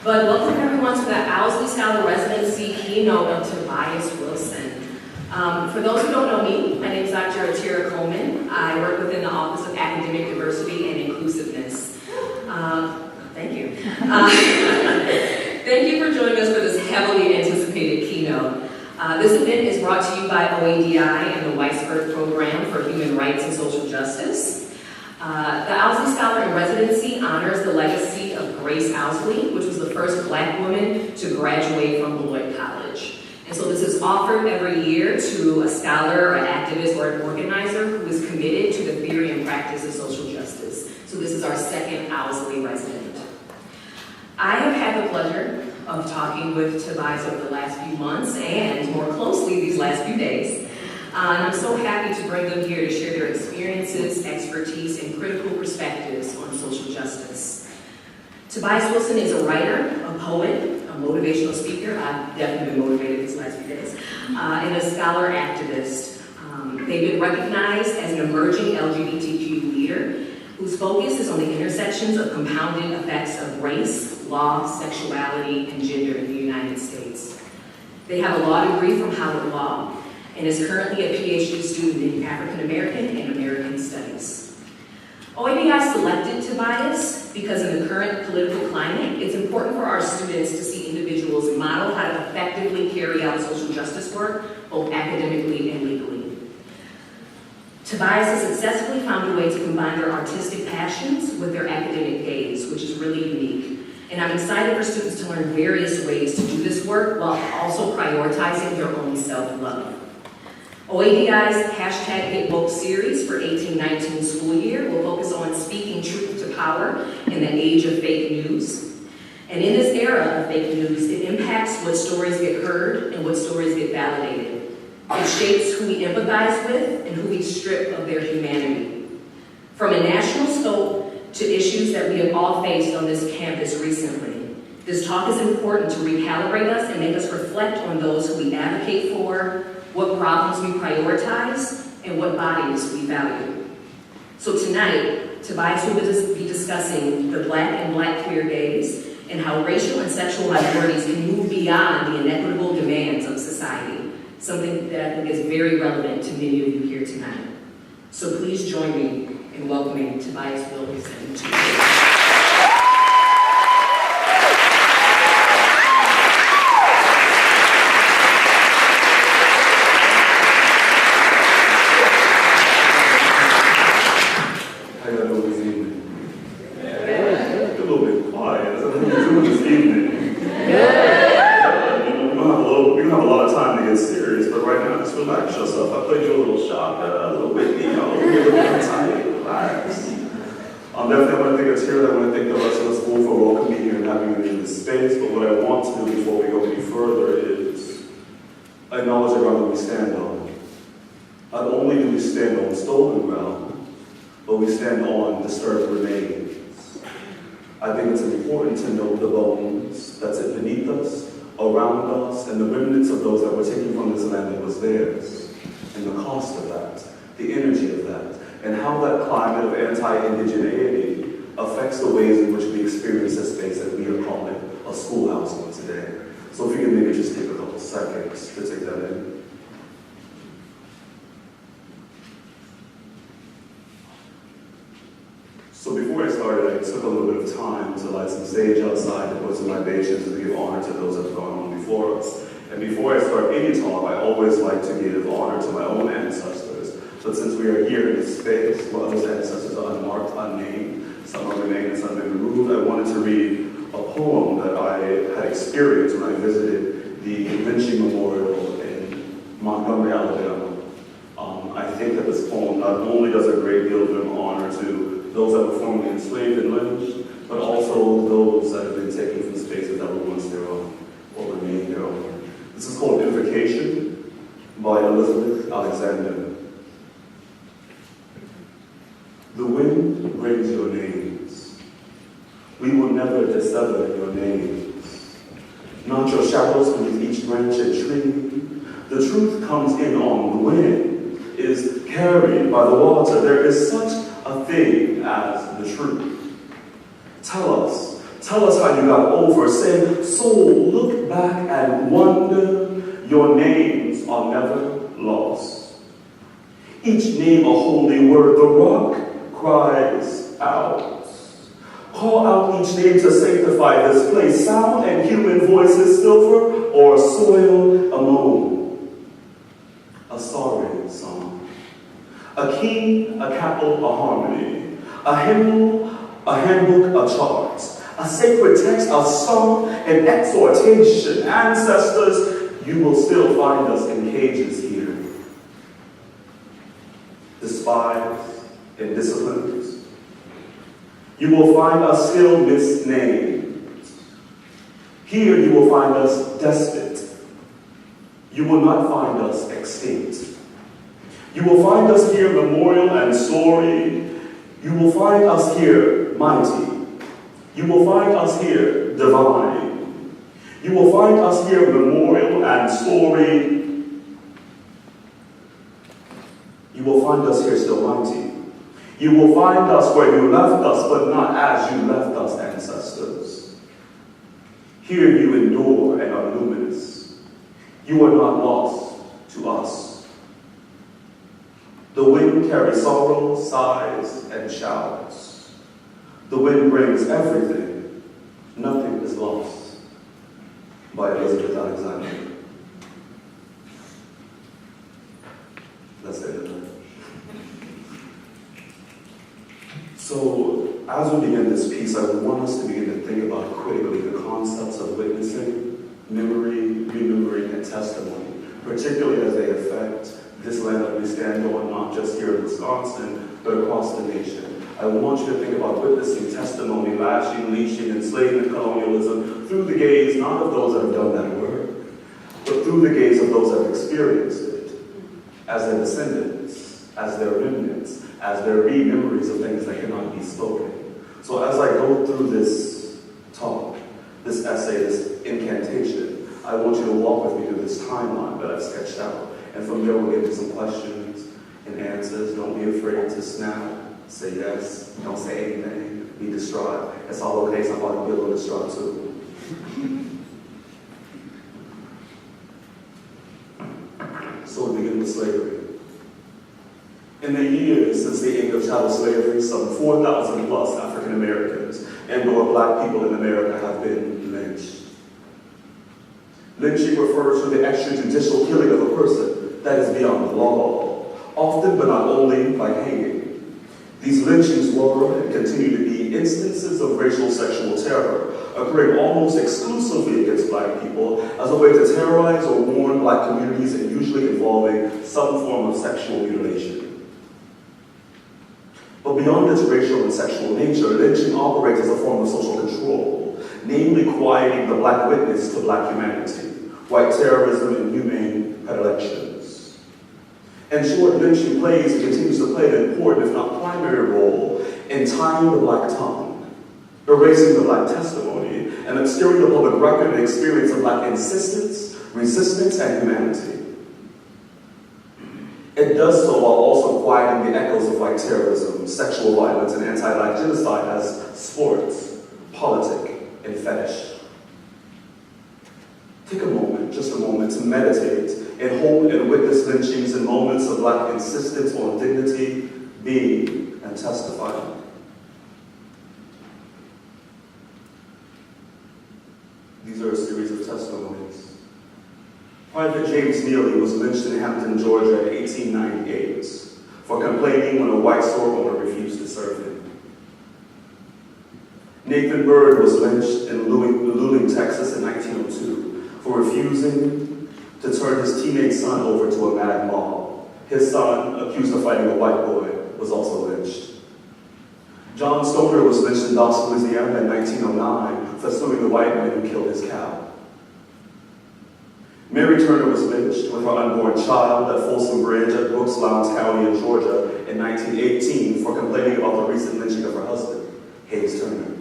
But welcome everyone to the Ousley Scholar-in-Residency Keynote of Tobias Wilson. For those who don't know me, my name is Dr. Atira Coleman. I work within the Office of Academic Diversity and Inclusiveness. Thank you. Thank you for joining us for this heavily anticipated keynote. This event is brought to you by OADI and the Weissberg Program for Human Rights and Social Justice. The Ousley Scholar-in-Residency honors the legacy of Grace Ousley, which was the first Black woman to graduate from Beloit College. And so this is offered every year to a scholar, or an activist, or an organizer who is committed to the theory and practice of social justice. So this is our second Ousley resident. I have had the pleasure of talking with Tobias over the last few months and more closely these last few days. And I'm so happy to bring them here to share their experiences, expertise, and critical perspectives on social justice. Tobias Wilson is a writer, a poet, a motivational speaker. I've definitely been motivated these last few days, and a scholar activist. They've been recognized as an emerging LGBTQ leader whose focus is on the intersections of compounding effects of race, law, sexuality, and gender in the United States. They have a law degree from Howard Law, and is currently a Ph.D. student in African American and American Studies. OADI selected Tobias because in the current political climate, it's important for our students to see individuals model how to effectively carry out social justice work, both academically and legally. Tobias has successfully found a way to combine their artistic passions with their academic gaze, which is really unique. And I'm excited for students to learn various ways to do this work while also prioritizing their own self-love. OADI's #GetWoke series for 18-19 school year will focus on speaking truth to power in the age of fake news. And in this era of fake news, it impacts what stories get heard and what stories get validated. It shapes who we empathize with and who we strip of their humanity. From a national scope to issues that we have all faced on this campus recently, this talk is important to recalibrate us and make us reflect on those who we advocate for, what problems we prioritize, and what bodies we value. So tonight, Tobias will be discussing the Black and Black queer gaze and how racial and sexual minorities can move beyond the inequitable demands of society, something that I think is very relevant to many of you here tonight. So please join me in welcoming Tobias Wilson to the anti-indigeneity affects the ways in which we experience this space that we are calling a schoolhouse on today. So if you can maybe just take a couple seconds to take that in. So before I started, I took a little bit of time to light some sage outside and put some libations to give honor to those that have gone on before us. And before I start any talk, I always like to give honor to my own ancestors. But since we are here in this space where those ancestors are unmarked, unnamed, some are remained and some have been removed, I wanted to read a poem that I had experienced when I visited the lynching memorial in Montgomery, Alabama. I think that this poem not only does a great deal of honor to those that were formerly enslaved and lynched, but also those that have been taken from spaces that were once their own or remain their own. This is called Invocation by Elizabeth Alexander. The wind brings your names. We will never dissever your names. Not your shadows beneath each branch and tree. The truth comes in on the wind, is carried by the water. There is such a thing as the truth. Tell us how you got over. Say, soul, look back and wonder. Your names are never lost. Each name a holy word. The rock cries out. Call out each name to sanctify this place. Sound and human voices, silver or soil, a moan, a sorry song, a key, a capital, a harmony, a hymnal, a handbook, a chart, a sacred text, a song, an exhortation. Ancestors, you will still find us in cages here. Despised and disciplined. You will find us still misnamed. Here you will find us despot. You will not find us extinct. You will find us here memorial and story. You will find us here mighty. You will find us here divine. You will find us here memorial and story. You will find us here still mighty. You will find us where you left us, but not as you left us, ancestors. Here you endure and are luminous. You are not lost to us. The wind carries sorrow, sighs, and shouts. The wind brings everything. Nothing is lost. By Elizabeth Alexander. That's it. So, as we begin this piece, I want us to begin to think about critically the concepts of witnessing, memory, remembering, and testimony, particularly as they affect this land that we stand on, not just here in Wisconsin, but across the nation. I want you to think about witnessing, testimony, lashing, leashing, enslavement, colonialism, through the gaze not of those that have done that work, but through the gaze of those that have experienced it. as their descendants, as their remnants, as their re-memories of things that cannot be spoken. So as I go through this talk, this essay, this incantation, I want you to walk with me through this timeline that I've sketched out. And from there, we'll get to some questions and answers. Don't be afraid to snap, say yes, don't say anything, be distraught. It's all okay, so I'm about to be a little distraught too. So we begin with slavery. In the years since the end of chattel slavery, some 4,000 plus African Americans and/or black people in America have been lynched. Lynching refers to the extrajudicial killing of a person that is beyond the law, often but not only by hanging. These lynchings were and continue to be instances of racial sexual terror, occurring almost exclusively against black people as a way to terrorize or warn black communities, and usually involving some form of sexual mutilation. But beyond its racial and sexual nature, lynching operates as a form of social control, namely quieting the black witness to black humanity, white terrorism, and humane predilections. In short, lynching plays and continues to play an important, if not primary, role in tying the black tongue, erasing the black testimony, and obscuring the public record and experience of black insistence, resistance, and humanity. It does so while also quieting the echoes of white terrorism, sexual violence, and anti-black genocide as sports, politic, and fetish. Take a moment, just a moment, to meditate and hold and witness lynchings in moments of black insistence on dignity, being, and testifying. These are a series of testimonies. Private James Neely was lynched in Hampton, Georgia in 1898 for complaining when a white store owner refused to serve him. Nathan Bird was lynched in Luling, Texas in 1902 for refusing to turn his teenage son over to a mad mob. His son, accused of fighting a white boy, was also lynched. John Stoner was lynched in Dawson, Louisiana in 1909 for suing the white man who killed his cow. Mary Turner was lynched with her unborn child at Folsom Bridge at Brooks, Lowndes County in Georgia in 1918 for complaining about the recent lynching of her husband, Hayes Turner.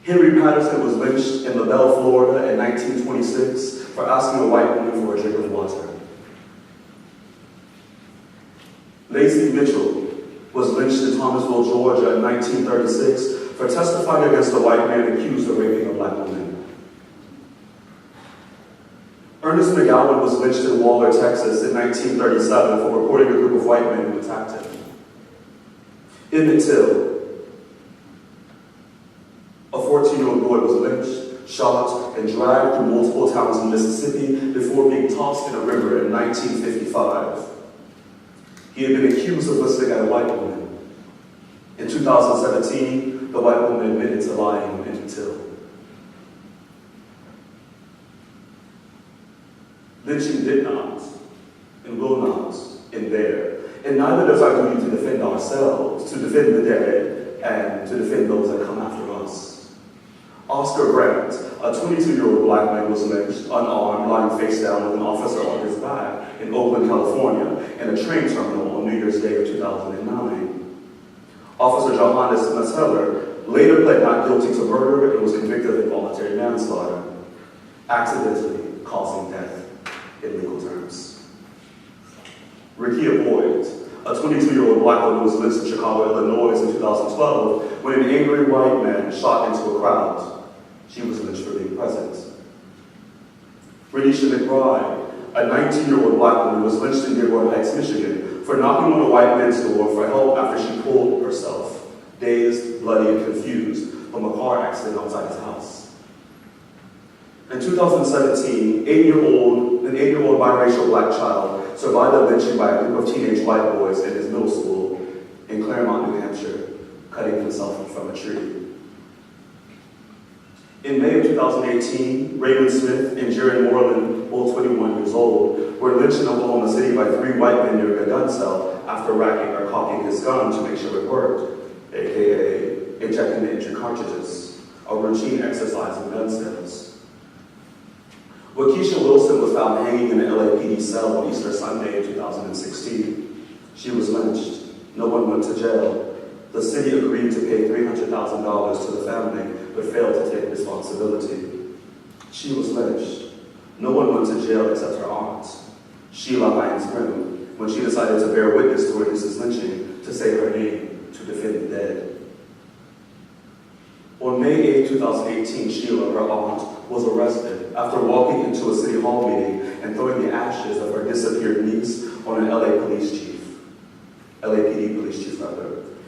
Henry Patterson was lynched in LaBelle, Florida in 1926 for asking a white woman for a drink of water. Lacey Mitchell was lynched in Thomasville, Georgia in 1936 for testifying against a white man accused of raping a black woman. Ernest McGowan was lynched in Waller, Texas in 1937 for reporting a group of white men who attacked him. Emmett Till, a 14-year-old boy, was lynched, shot, and dragged through multiple towns in Mississippi before being tossed in a river in 1955. He had been accused of listening at a white woman. In 2017, the white woman admitted to lying to Emmett Till. Lynching did not, and will not, end there. And neither does our duty to defend ourselves, to defend the dead, and to defend those that come after us. Oscar Grant, a 22-year-old black man, was lynched, unarmed, lying face down with an officer on his back in Oakland, California, in a train terminal on New Year's Day of 2009. Officer Johannes Metzeler later pled not guilty to murder and was convicted of involuntary manslaughter, accidentally causing death in legal terms. Rekia Boyd, a 22-year-old black woman, was lynched in Chicago, Illinois in 2012 when an angry white man shot into a crowd. She was lynched for being present. Renisha McBride, a 19-year-old black woman, was lynched in Dearborn Heights, Michigan for knocking on a white man's door for help after she pulled herself, dazed, bloody, and confused, from a car accident outside his house. In 2017, an 8-year-old biracial black child survived a lynching by a group of teenage white boys in his middle school in Claremont, New Hampshire, cutting himself from a tree. In May of 2018, Raymond Smith and Jared Moreland, both 21 years old, were lynched in Oklahoma City by 3 white men during a gun cell after racking or cocking his gun to make sure it worked, aka injecting the entry cartridges, a routine exercise in gun sales. When Keisha Wilson was found hanging in an LAPD cell on Easter Sunday in 2016, she was lynched. No one went to jail. The city agreed to pay $300,000 to the family, but failed to take responsibility. She was lynched. No one went to jail except her aunt, Sheila Hines Grimm, when she decided to bear witness to her niece's lynching to say her name to defend the dead. On May 8, 2018, Sheila, her aunt, was arrested after walking into a city hall meeting and throwing the ashes of her disappeared niece on an LAPD police chief,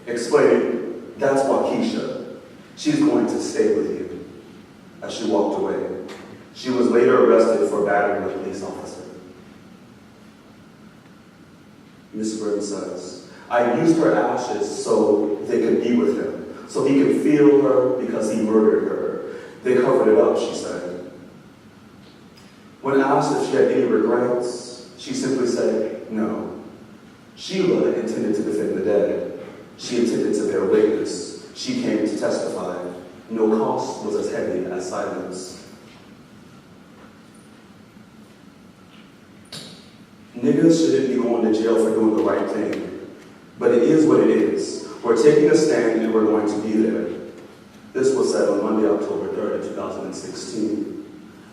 explaining, "That's Waukesha. She's going to stay with you," as she walked away. She was later arrested for battering a police officer. Ms. Grimm says, "I used her ashes so they could be with him, so he could feel her because he murdered her. They covered it up," she said. When asked if she had any regrets, she simply said, "No." Sheila intended to defend the dead. She intended to bear witness. She came to testify. No cost was as heavy as silence. Niggas shouldn't be going to jail for doing the right thing. But it is what it is. We're taking a stand and we're going to be there. This was said on Monday, October 3rd, 2016.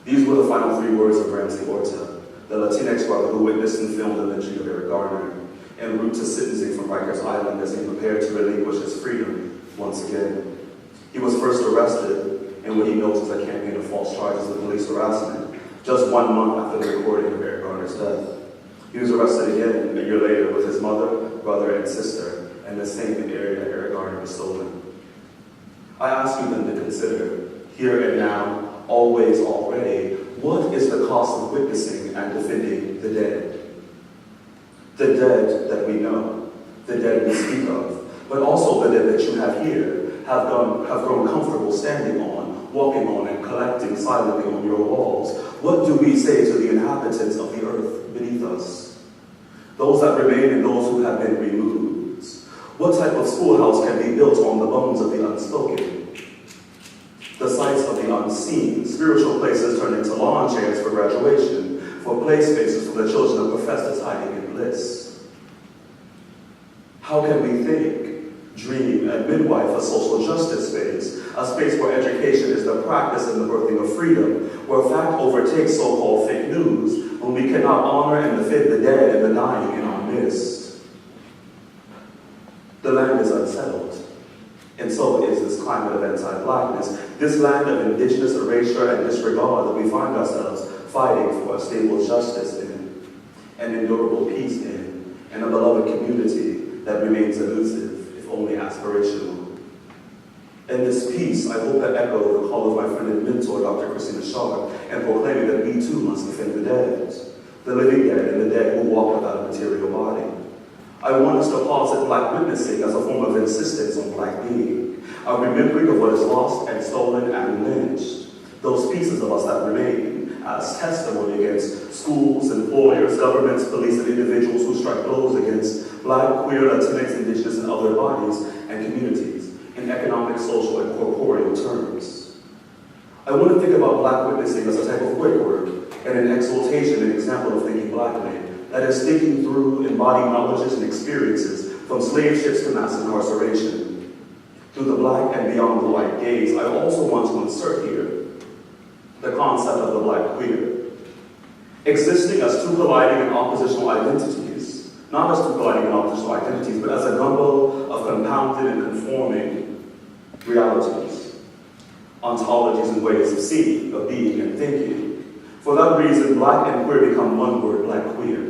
These were the final 3 words of Ramsey Orta, the Latinx brother who witnessed and filmed the lynching of Eric Garner, en route to sentencing from Rikers Island as he prepared to relinquish his freedom once again. He was first arrested in what he notes as a campaign of false charges of police harassment, just 1 month after the recording of Eric Garner's death. He was arrested again a year later with his mother, brother, and sister in the same area Eric Garner was stolen. I ask you then to consider, here and now, always, already, what is the cost of witnessing and defending the dead? The dead that we know, the dead we speak of, but also the dead that you have here, have grown comfortable standing on, walking on, and collecting silently on your walls. What do we say to the inhabitants of the earth beneath us? Those that remain and those who have been removed. What type of schoolhouse can be built on the bones of the unspoken? The sites of the unseen, spiritual places turned into lawn chairs for graduation, for play spaces for the children of professors hiding in bliss. How can we think, dream, and midwife a social justice space, a space where education is the practice and the birthing of freedom, where fact overtakes so-called fake news, when we cannot honor and defend the dead and the dying in our midst? The land is unsettled, and so is this climate of anti-blackness, this land of indigenous erasure and disregard that we find ourselves fighting for a stable justice in, an endurable peace in, and a beloved community that remains elusive, if only aspirational. In this piece, I hope to echo the call of my friend and mentor, Dr. Christina Sharp, and proclaiming that we too must defend the dead, the living dead and the dead who walk without a material body. I want us to pause at Black witnessing as a form of insistence on Black being, a remembering of what is lost and stolen and lynched, those pieces of us that remain as testimony against schools, employers, governments, police, and individuals who strike blows against Black, queer, Latinx, indigenous, and other bodies and communities in economic, social, and corporeal terms. I want to think about Black witnessing as a type of quick work and an exaltation and example of thinking Blackly, that is thinking through embodied knowledges and experiences from slave ships to mass incarceration. Through the Black and beyond the white gaze, I also want to insert here the concept of the Black queer, existing as two colliding and oppositional identities, not as two colliding and oppositional identities, but as a gumbo of compounded and conforming realities, ontologies and ways of seeing, of being, and thinking. For that reason, Black and queer become one word, Black queer,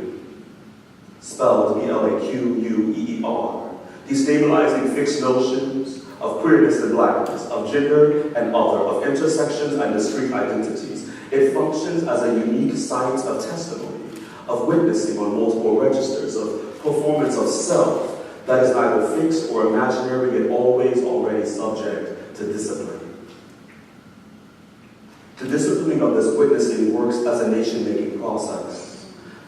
spelled B-L-A-Q-U-E-E-R, destabilizing fixed notions of queerness and Blackness, of gender and other, of intersections and discrete identities. It functions as a unique site of testimony, of witnessing on multiple registers, of performance of self that is neither fixed or imaginary, yet always already subject to discipline. The disciplining of this witnessing works as a nation-making process.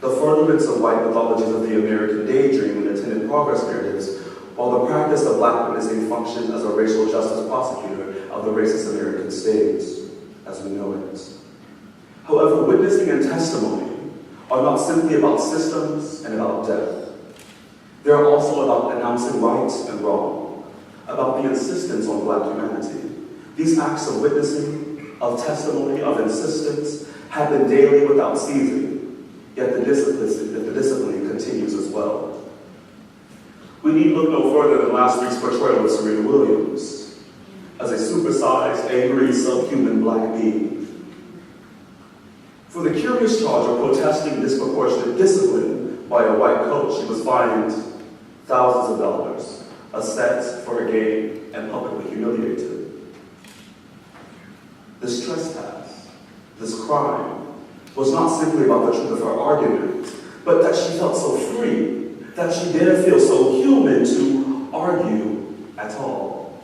The furtherance of white mythologies of the American daydream and attendant progress narratives, while the practice of Black witnessing functions as a racial justice prosecutor of the racist American state, as we know it. However, witnessing and testimony are not simply about systems and about death. They are also about announcing right and wrong, about the insistence on Black humanity. These acts of witnessing, of testimony, of insistence happen daily without ceasing, yet the discipline continues as well. We need look no further than last week's portrayal of Serena Williams as a supersized, angry, subhuman Black being. For the curious charge of protesting disproportionate discipline by a white coach, she was fined thousands of dollars, assessed for a game, and publicly humiliated. This trespass, this crime, was not simply about the truth of her argument, but that she felt so free, that she dared feel so human to argue at all.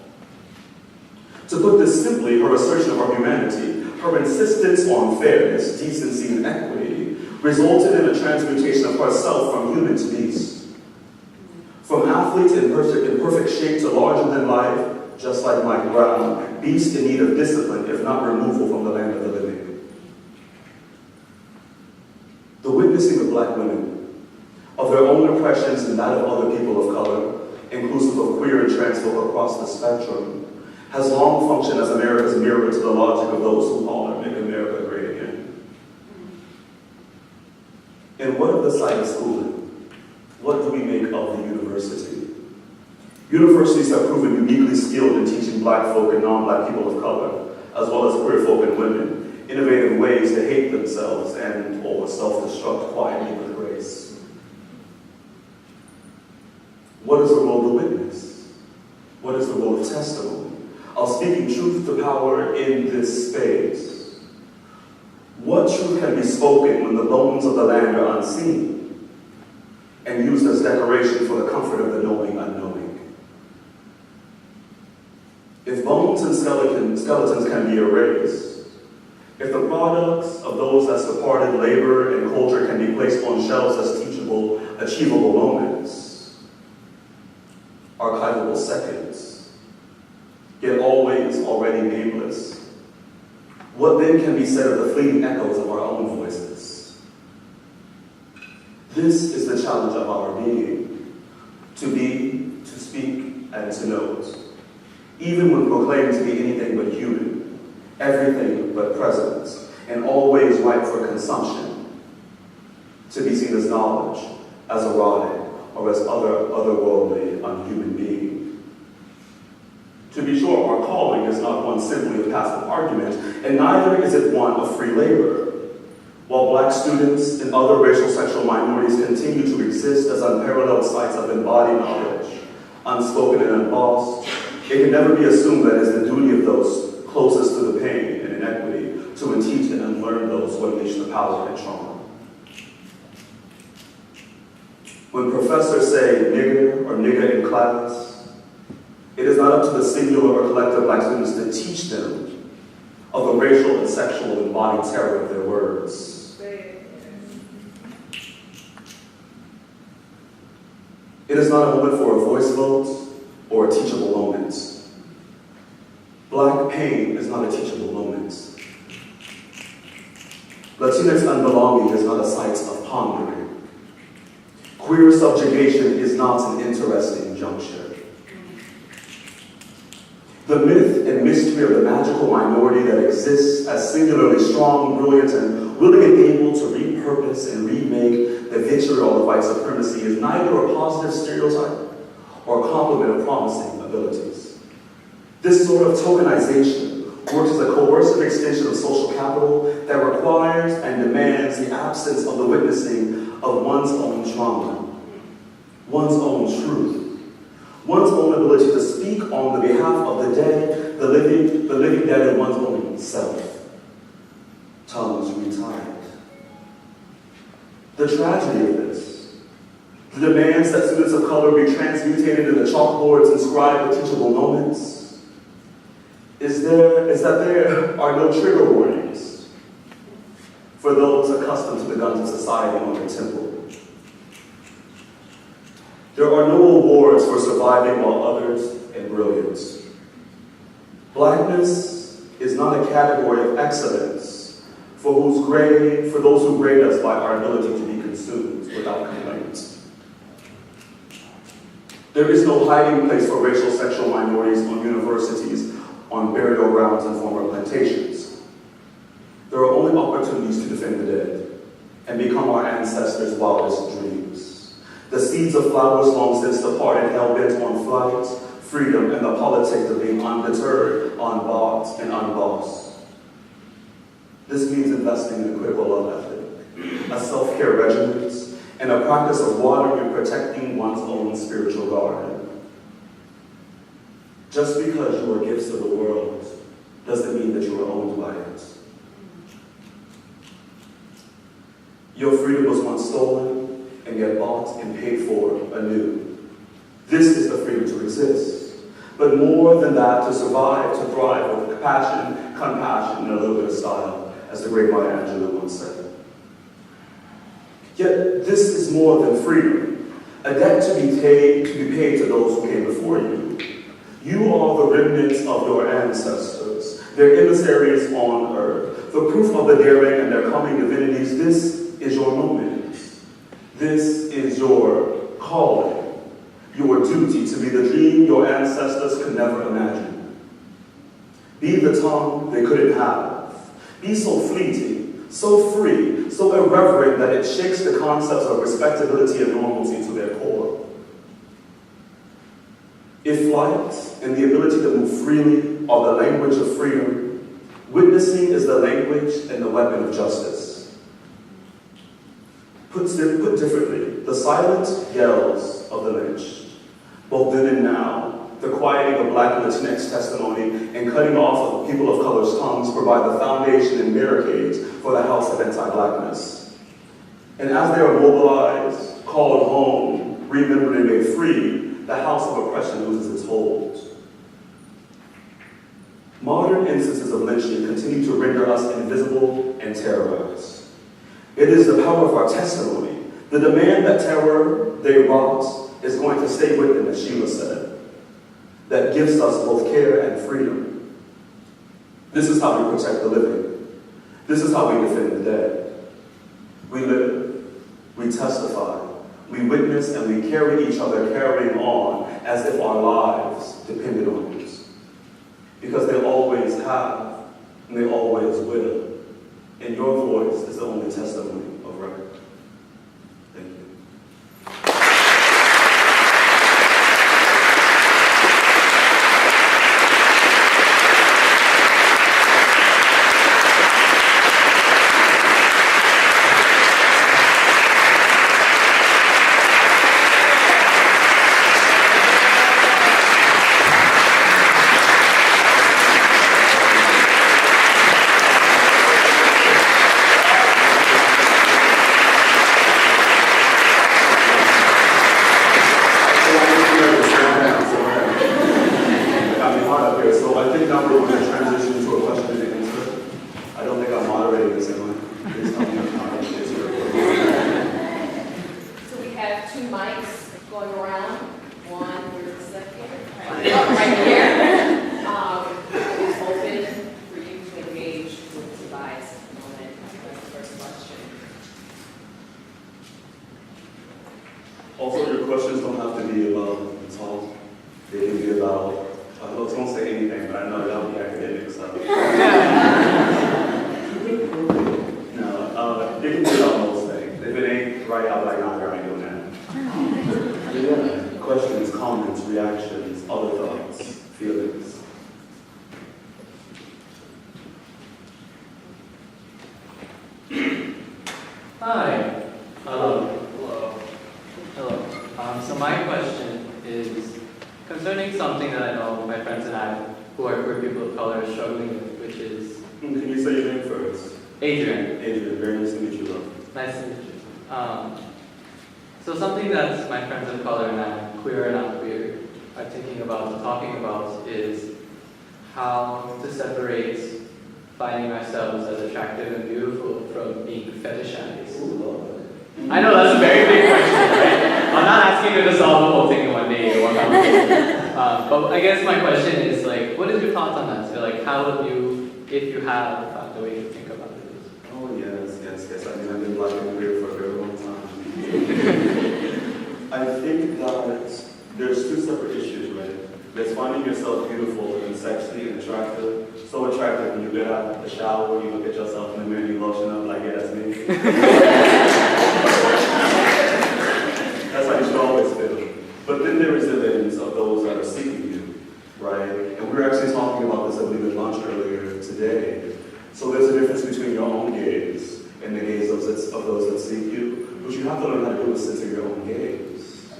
To put this simply, her assertion of her humanity, her insistence on fairness, decency, and equity resulted in a transmutation of herself from human to beast. From athlete in perfect shape to larger than life, just like Mike Brown, beast in need of discipline, if not removal from the land of the living. The witnessing of Black women, of their own oppressions and that of other people of color, inclusive of queer and trans folk across the spectrum, has long functioned as America's mirror to the logic of those who call her Make America Great Again. And what of the site of schooling? What do we make of the university? Universities have proven uniquely skilled in teaching Black folk and non-Black people of color, as well as queer folk and women, innovative ways to hate themselves and or self-destruct quietly with grace. What is the role of witness? What is the role of testimony? Of speaking truth to power in this space. What truth can be spoken when the bones of the land are unseen and used as decoration for the comfort of the knowing unknowing? If bones and skeletons can be erased, if the products of those that's departed labor and culture can be placed on shelves as teachable, achievable moments, archivable seconds, yet always already nameless, what then can be said of the fleeting echoes of our own voices? This is the challenge of our being, to be, to speak, and to note, even when proclaimed to be anything but human, everything but present, and always ripe for consumption, to be seen as knowledge, as erotic, or as otherworldly, unhuman being. To be sure, our calling is not one simply of passive argument, and neither is it one of free labor. While Black students and other racial sexual minorities continue to exist as unparalleled sites of embodied knowledge, unspoken and unbossed, it can never be assumed that it is the duty of those closest to the pain and inequity to teach and unlearn those who unleash the power and trauma. When professors say nigger or nigga in class, it is not up to the singular or collective Black students to teach them of the racial and sexual embodied terror of their words. It is not a moment for a voice vote or a teachable moment. Black pain is not a teachable moment. Latinx unbelonging is not a site of pondering. Queer subjugation is not an interesting juncture. The myth and mystery of the magical minority that exists as singularly strong, brilliant, and willing and able to repurpose and remake the vitriol of white supremacy is neither a positive stereotype or a complement of promising abilities. This sort of tokenization works as a coercive extension of social capital that requires and demands the absence of the witnessing of one's own trauma, one's own truth, one's own ability to speak on the behalf of the dead, the living dead in one's own self. Tongues retied. The tragedy of this, the demands that students of color be transmutated into chalkboards inscribed with teachable moments, is that there are no trigger warnings for those accustomed to the guns of society on their temple. There are no awards for surviving while others in brilliance. Blackness is not a category of excellence for those who grade us by our ability to be consumed without complaint. There is no hiding place for racial sexual minorities on universities, on burial grounds, and former plantations. There are only opportunities to defend the dead and become our ancestors' wildest dreams. The seeds of flowers long since departed, hell-bent on flight, freedom, and the politics of being undeterred, unbought, and unbossed. This means investing in a critical love ethic, a self-care regimen, and a practice of watering and protecting one's own spiritual garden. Just because you are gifts to the world doesn't mean that you are owned by it. Your freedom was once stolen and yet bought and paid for anew. This is the freedom to exist, but more than that, to survive, to thrive with compassion, and a little bit of style, as the great Maya Angelou once said. Yet this is more than freedom, a debt to be paid to those who came before you. You are the remnants of your ancestors, their emissaries on earth, the proof of the daring and their coming divinities. This is your moment. This is your calling, your duty to be the dream your ancestors could never imagine. Be the tongue they couldn't have. Be so fleeting, so free, so irreverent that it shakes the concepts of respectability and normalcy to their core. If flight and the ability to move freely are the language of freedom, witnessing is the language and the weapon of justice. Put differently, the silent yells of the lynched, both then and now, the quieting of Black and Latinx testimony and cutting off of people of color's tongues provide the foundation and barricades for the house of anti-Blackness. And as they are mobilized, called home, remembered and made free, the house of oppression loses its hold. Modern instances of lynching continue to render us invisible and terrorized. It is the power of our testimony, the demand that terror they wrought is going to stay with them, as Sheila said, that gives us both care and freedom. This is how we protect the living. This is how we defend the dead. We live, we testify, we witness, and we carry each other carrying on as if our lives depended on it. Because they always have, and they always will. And your voice is the only testimony of record. Thank you. Also, your questions don't have to be about the talk. They can be about, I don't say anything, but I know that'll be academic stuff. No, it can be about most things. If it ain't right, I'll be like, nah, girl, I ain't doing that. Yeah. Questions, comments, reactions, other thoughts, feelings. Hi. Hello. So my question is concerning something that I know my friends and I, who are queer people of color, are struggling with, which is... Can you say your name first? Adrian. Adrian, very nice to meet you, love. Nice to meet you. So something that my friends of color and I, queer and not queer, are thinking about and talking about is how to separate finding ourselves as attractive and beautiful from being fetishized. I know that's a very big question, right? I'm not asking you to solve the whole thing in one day or one month. But I guess my question is, like, what is your thoughts on that? So, like, how have you, if you have, found a way to think about it? Oh, Yes. I mean, I've been black and queer for a very long time. I think that there's two separate issues, right? There's finding yourself beautiful and sexy and attractive. So attractive when you get out of the shower, you look at yourself in the mirror, and you lotion up like, yeah, that's me. That's how you should always feel. But then there is the lens of those that are seeking you, right? And we were actually talking about this, I believe, at lunch earlier today. So there's a difference between your own gaze and the gaze of those that seek you. What you have to learn how to do is center your own gaze,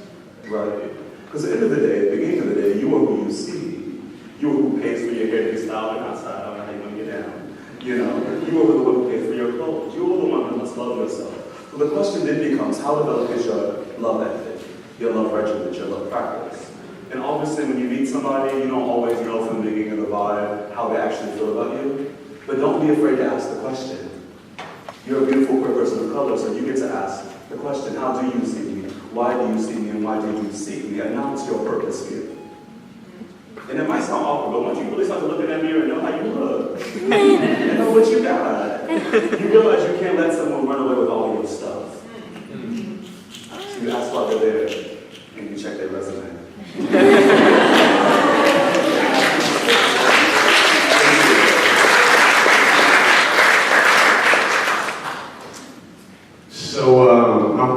right? Because at the end of the day, at the beginning of the day, you are who you see. You are who pays for your hair to be styled and outside. I don't know how you want to get down. You know, you are the one who pays for your clothes. You are the one who must love yourself. So the question then becomes, how developed is your love ethic, your love regimen, your love practice? And obviously, when you meet somebody, you don't always know from the beginning of the vibe how they actually feel about you. But don't be afraid to ask the question. You're a beautiful queer person of color, so you get to ask the question, how do you see me? Why do you see me, and why do you seek me? Announce your purpose here. And it might sound awkward, but once you really start to look in that mirror and know how you look, and know what you got, you realize you can't let someone run away with all your stuff. So you ask why they're there, and you check their resume. So,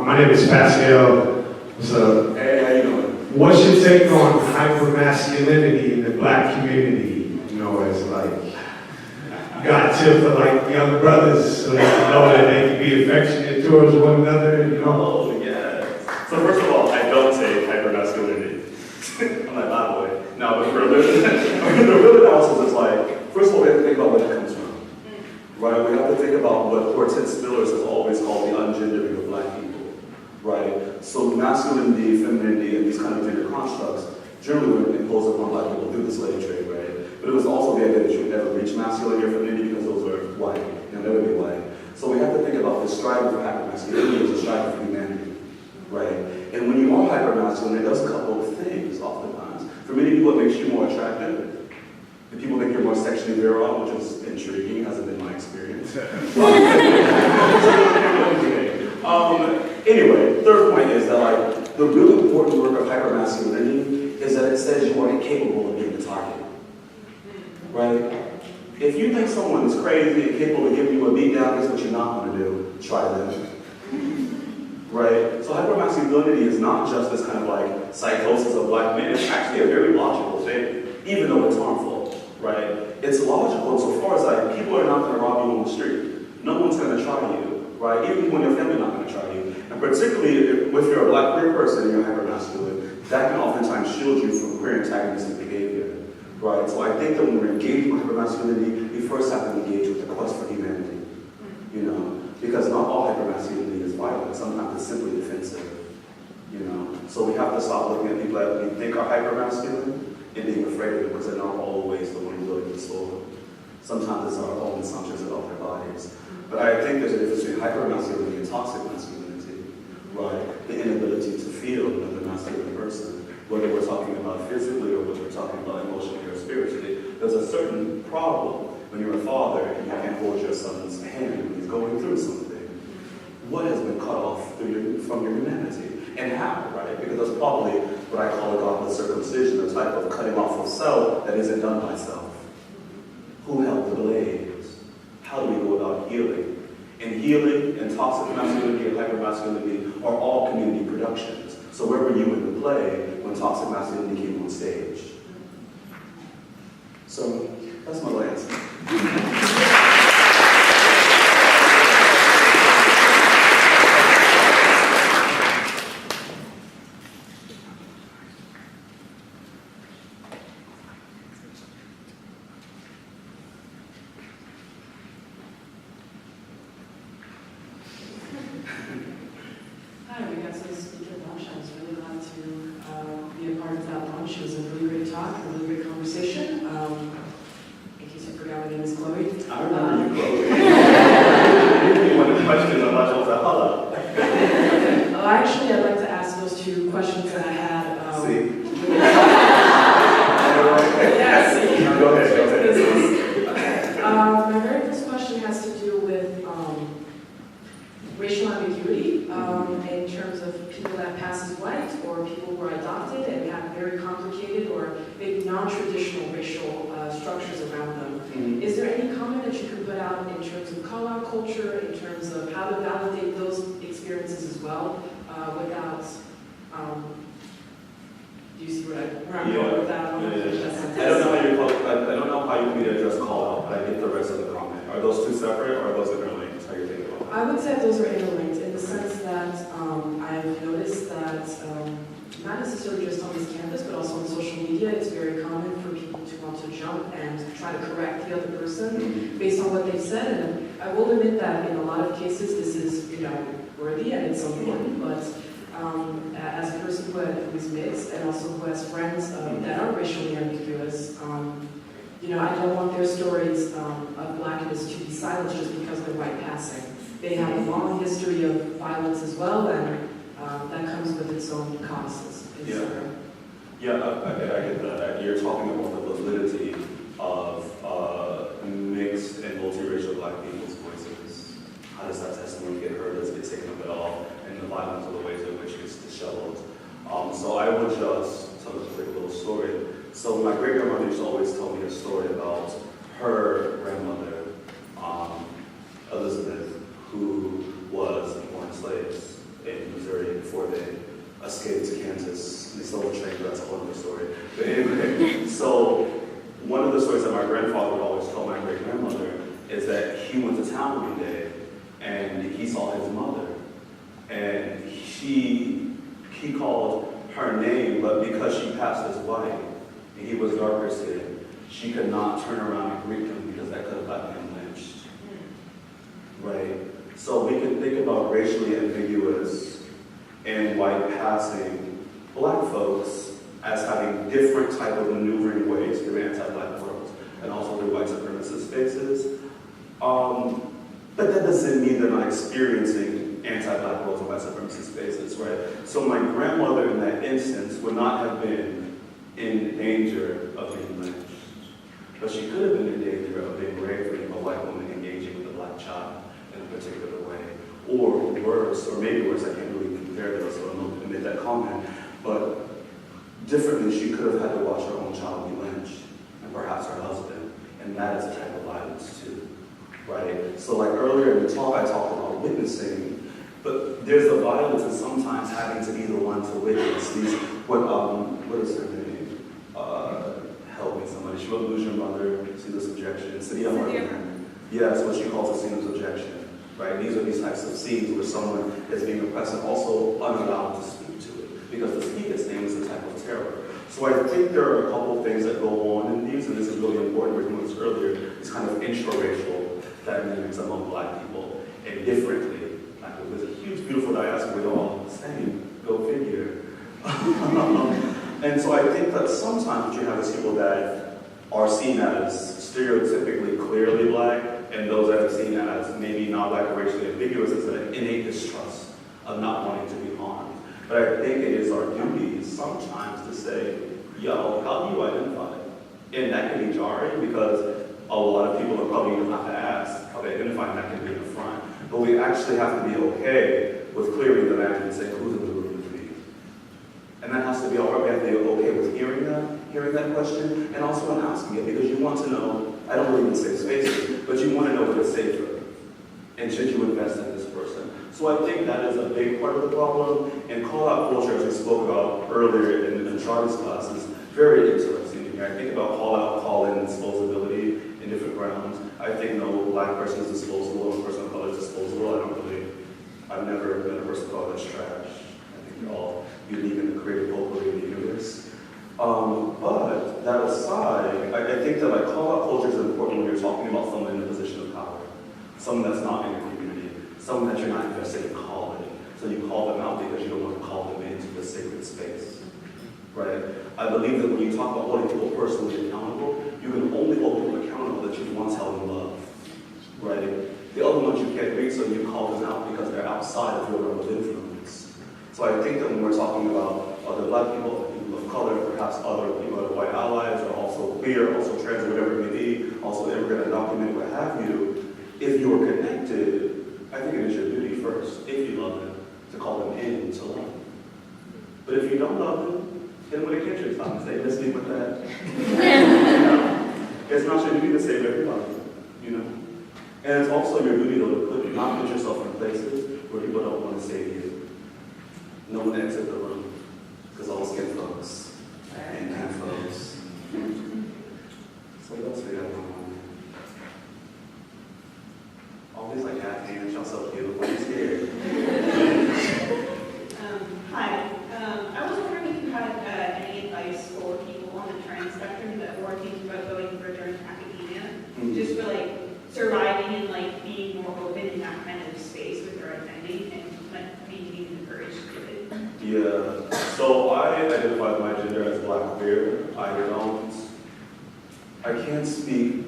my name is Pascal. What's up? Hey, how you doing? What's your take on hypermasculinity in the black community? You know, as like, you got a tip for like young brothers so they can know that they can be affectionate towards one another, you know? Oh, yeah. So first of all, I don't take hypermasculinity. I'm like, bye boy. No, but for the real analysis is like, first of all, we have to think about where that comes from. Right? We have to think about what Hortense Spillers has always called the ungendering of black people. Right? So masculinity, femininity, and these kind of gender constructs generally were imposed upon black people through the slave trade, right? But it was also the idea that you would never reach masculinity or femininity because those were white. You'll never be white. So we have to think about this striving for hypermasculinity as a striving for humanity. Right? And when you are hypermasculine, it does a couple of things oftentimes. For many people, it makes you more attractive. And people think you're more sexually virile, which is intriguing, hasn't been my experience. Anyway, third point is that like the really important work of hypermasculinity is that it says you are incapable of being the target. Right? If you think someone is crazy and capable of giving you a beat down, guess what you're not going to do? Try them. Right? So hypermasculinity is not just this kind of like psychosis of black men. It's actually a very logical thing, even though it's harmful. Right? It's logical insofar as like people are not going to rob you on the street. No one's going to try you. Right? Even when your family's not going to try you. And particularly if you're a black queer person and you're hypermasculine, that can oftentimes shield you from queer antagonistic behavior. Right? So I think that when we're engaging with hypermasculinity, we first have to engage with the quest for humanity. You know? Because not all hypermasculinity is violent. Sometimes it's simply defensive. You know? So we have to stop looking at people that we think are hypermasculine and being afraid of them because they're not always the one wielding the sword. Sometimes it's our own assumptions about their bodies. But I think there's a difference between hypermasculinity and toxic masculinity, right? The inability to feel another masculine person, whether we're talking about physically or whether we're talking about emotionally or spiritually. There's a certain problem when you're a father and you can't hold your son's hand when he's going through something. What has been cut off from your humanity? And how, right? Because that's probably what I call a godless circumcision, a type of cutting off of self that isn't done by self. Who held the blades? How do we go about healing? And healing and toxic masculinity and hypermasculinity are all community productions. So where were you in the play when toxic masculinity came on stage? So that's my answer. It was a really great talk, a really great conversation. In case you forgot, my name is Chloe. I remember you, Chloe. One of the questions I was like, hello. Oh, actually, I'd like to ask those two questions that I had. See? Yeah, see? Go ahead. Okay. My very first question has to do with were adopted and have very complicated or maybe non-traditional racial structures around them. Mm-hmm. Is there any comment that you can put out in terms of call-out culture, in terms of how to validate those experiences as well, without, do you see where I'm going with that? I don't know how you can address call-out, but I get the rest of the comment. Are those two separate, or are those interlinked? How are you thinking about that? I would say those are interlinked in the sense that I've noticed that not necessarily just on this campus, but also on social media, it's very common for people to want to jump and try to correct the other person based on what they've said. And I will admit that in a lot of cases, this is, worthy and it's important, but as a person who is mixed and also who has friends that are racially ambiguous, I don't want their stories of blackness to be silenced just because they're white passing. They have a long history of violence as well, and that comes with its own causes. I get that. You're talking about the validity of mixed and multiracial black people's voices. How does that testimony get heard? Does it get taken up at all? And the violence of the ways in which it's disheveled. So I would just tell a quick little story. So my great-grandmother used to always tell me a story about her grandmother, Elizabeth, who was born slaves in Missouri before they escaped to Kansas. They stole a train, but that's a whole other story. But anyway, so one of the stories that my grandfather would always tell my great-grandmother is that he went to town one day and he saw his mother. And he called her name, but because she passed as white, and he was darker skinned, she could not turn around and greet him because that could have gotten him lynched. Right? So we can think about racially ambiguous and white passing black folks as having different type of maneuvering ways through anti-black worlds and also through white supremacist spaces. But that doesn't mean they're not experiencing anti-black worlds and white supremacist spaces, right? So my grandmother in that instance would not have been in danger of being lynched, but she could have been in danger of being raped from a white woman engaging with a black child in a particular way. Or worse, or maybe worse, I can't really compare those, so I don't admit that comment, but differently, she could have had to watch her own child be lynched, and perhaps her husband, and that is a type of violence too, right? So like earlier in the talk, I talked about witnessing, but there's a violence in sometimes having to be the one to witness these, what is her name? Help me somebody. She wrote Lose Your Mother, See the Subjection, City of Harmony. Yes, what she calls a scene of subjection, right? These are these types of scenes where someone is being oppressed and also unallowed to speak to it, because to speak its name is a type of terror. So I think there are a couple of things that go on in these, and this is really important, we mentioned this earlier, these kind of intra-racial dynamics among black people, and differently. Like, there's a huge, beautiful diaspora, we're all the same, go figure. And so I think that sometimes what you have is people that are seen as stereotypically clearly black, and those that are seen as maybe not black or racially ambiguous as an innate distrust of not wanting to be harmed. But I think it is our duty sometimes to say, yo, how do you identify? And that can be jarring because a lot of people are probably going to have to ask how they identify, and that can be in the front. But we actually have to be okay with clearing the land and say, who's in the room with me? And that has to be all right. We have to be okay with hearing that question, and also in asking it, because you want to know, I don't believe in safe spaces, but you want to know if it's safer. And should you invest in this person? So I think that is a big part of the problem. And call-out culture, as we spoke about earlier in Charlie's class, is very interesting to me. I think about call-out, call-in, disposability in different grounds. I think no black person is disposable, no person of color is disposable. I've never been a person of color that's trash. I think we're all unique in the creative potpourri of the universe. But that aside, I think that like call-out culture is important when you're talking about someone in a position of power. Someone that's not in your community, someone that you're not invested in calling. So you call them out because you don't want to call them into the sacred space, right? I believe that when you talk about holding people personally accountable, you can only hold people accountable that you once held in love, right? The other ones you can't reach, so you call them out because they're outside of your realm of influence. So I think that when we're talking about other black people, people of color, perhaps other people that are white allies, or also queer, also trans, or whatever it may be, also immigrant, undocumented, what have you, if you are connected, I think it is your duty first, if you love them, to call them in to love. But if you don't love them, hit them with a Kendrick song and say, miss me with that. You know? It's not your duty to save everybody, you know? And it's also your duty to not put yourself in places where people don't want to save you. No one exit the room, because all skin folks and kind folks. So what else we got going on? All these like half hands, y'all so cute. What are you scared? Hi. I was wondering if you had any advice for people on the trans spectrum that were thinking about going further into academia, just for like surviving and like being more open in that kind of space with their identity and like maintaining the courage to do it. Yeah. So I identify my gender as black queer. I can't speak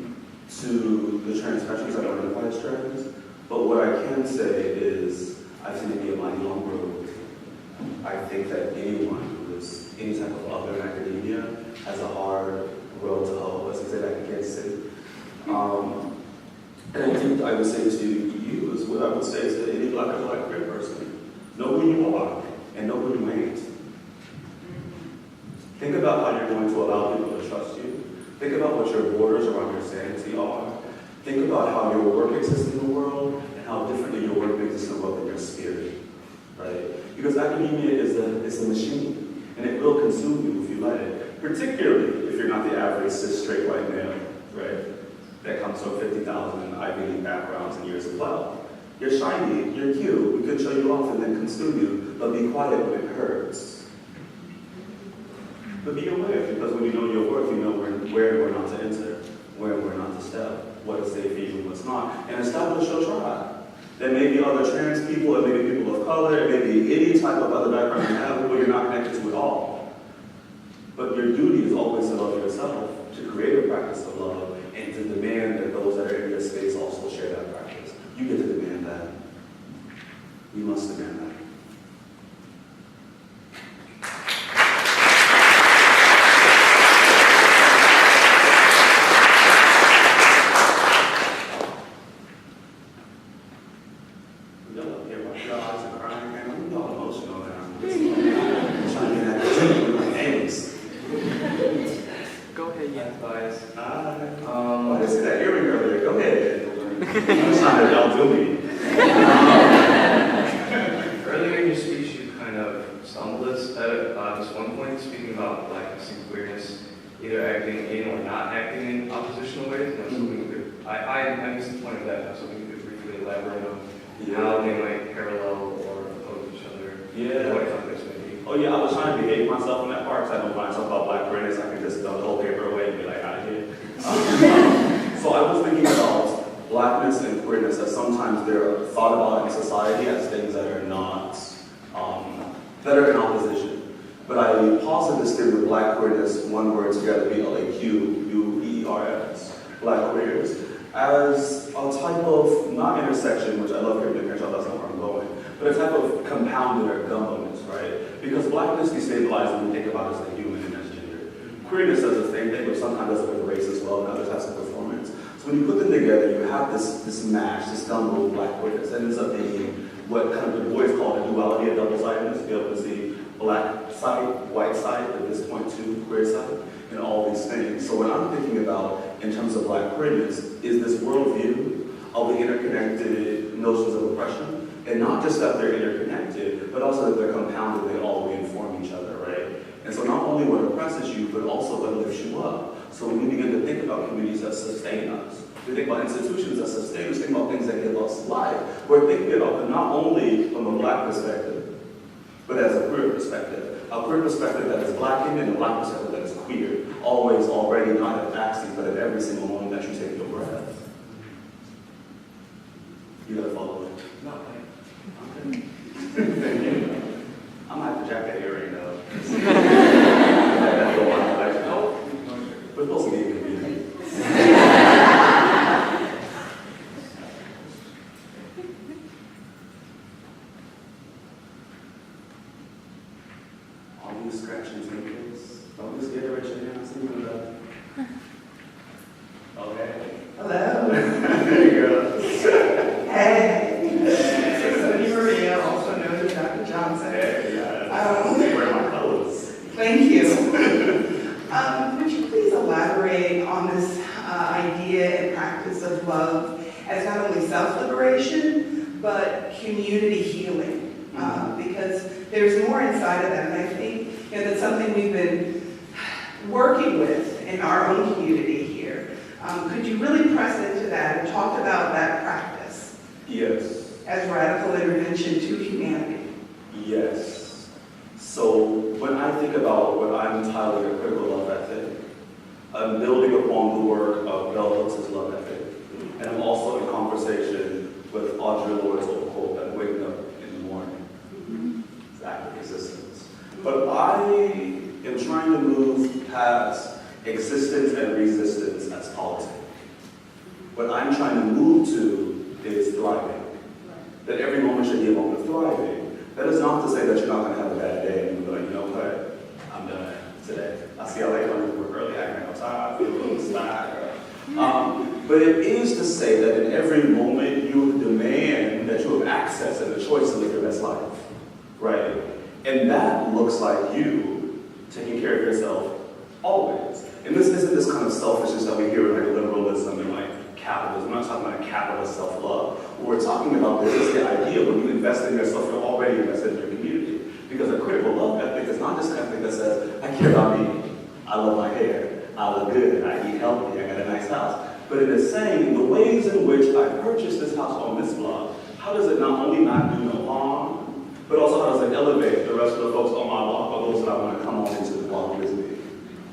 to the trans spectrums that identify as trans, but what I can say is I think it'd be a mighty long road. I think that anyone who is any type of other in academia has a hard road to hoe, as I said, I can't say. And I think I would say to you is what I would say to any black or black queer person. Know who you are and know who you ain't. Think about how you're going to allow people to trust you. Think about what your borders around your sanity are. Think about how your work exists in the world and how differently your work exists in the world than your spirit. Right? Because academia is a machine, and it will consume you if you let it, particularly if you're not the average cis straight white male, right? That comes from 50,000 Ivy League backgrounds and years of clout. You're shiny, you're cute, we could show you off and then consume you, but be quiet when it hurts. But be aware, because when you know your worth, you know where and where not to enter, where and where not to step, what is safe for you and what's not, and establish your tribe. There may be other trans people, it may be people of color, it may be any type of other background you have where you're not connected to at all. But your duty is always to love yourself, to create a practice of love, and to demand that those that are in your space also share that practice. You get to demand that. You must demand that. Earlier in your speech, you kind of stumbled us at this one point, speaking about blackness and queerness, either acting in or not acting in oppositional ways. I missed the point of that. So we could briefly elaborate on how they might parallel or oppose each other. Yeah. What context may be. Oh yeah, I was trying to behave myself in that part because I don't find something about black queerness. I can just throw the whole paper away and be like, out of here. So I was thinking about blackness and queerness as sometimes they're thought about in society as things that are not, that are in opposition. But I posited this thing with black queerness, one word together, B-L-A-Q-U-E-R-S, black queers, as a type of, not intersection, which I love hearing the y'all, that's not where I'm going, but a type of compounded or gumbleness, right? Because blackness destabilizes when we think about it as a human and as gender. Queerness does the same thing, but sometimes does it with race as well, and other types of performance. So when you put them together, you have this mash, this gumbo of black queerness, and ends up being what kind of Du Bois called a duality of double-sidedness, to be able to see black side, white side, at this point too, queer side, and all these things. So what I'm thinking about in terms of black queerness is this worldview of the interconnected notions of oppression, and not just that they're interconnected, but also that they're compounded, they all reinform each other, right? And so not only what oppresses you, but also what lifts you up. So when we begin to think about communities that sustain us, we think about institutions that sustain us, think about things that give us life, we're thinking about it not only from a black perspective, but as a queer perspective. A queer perspective that is blackened and a black perspective that is queer. Always, already, not at vaccines, but at every single moment that you take your breath. You gotta follow it. No, Okay. Thank you. I'm gonna have to jack that earring though. We're supposed to get you. All these scratching tinkles. Don't just get it right your hands. Okay. Hello. There you go. Hey. So Maria, also known as Dr. Johnson. Hey, yeah. Where am I? Thank you. Would you please elaborate on this idea and practice of love as not only self-liberation, but community healing? Because there's more inside of that, and I think that's something we've been working with in our own community here. Could you really press into that and talk about that practice? Yes. As radical intervention to humanity? Yes. So when I think about what I'm entitling a critical love ethic, I'm building upon the work of Bell Hooks' love ethic. And I'm also in conversation with Audre Lorde's old quote that waking up in the morning. It's active resistance. But I am trying to move past existence and resistance as politics. What I'm trying to move to is thriving. That every moment should be a moment of thriving. That is not to say that you're not going to have a bad day and you're like, you know what, I'm done today. I see how they come to work early, I can have time, I feel a little slack. But it is to say that in every moment you demand that you have access and the choice to live your best life, right? And that looks like you taking care of yourself always. And this isn't this kind of selfishness that we hear in like liberalism and like capitalism. I'm not talking about capitalist self-love. What we're talking about is the idea when you invest in yourself, you're already invested in your community. Because a critical love ethic is not just an ethic that says, I care about me, I love my hair, I look good, I eat healthy, I got a nice house. But it is saying the ways in which I purchased this house on this block, how does it not only not do no harm, but also how does it elevate the rest of the folks on my block or those that I want to come on into the block with me?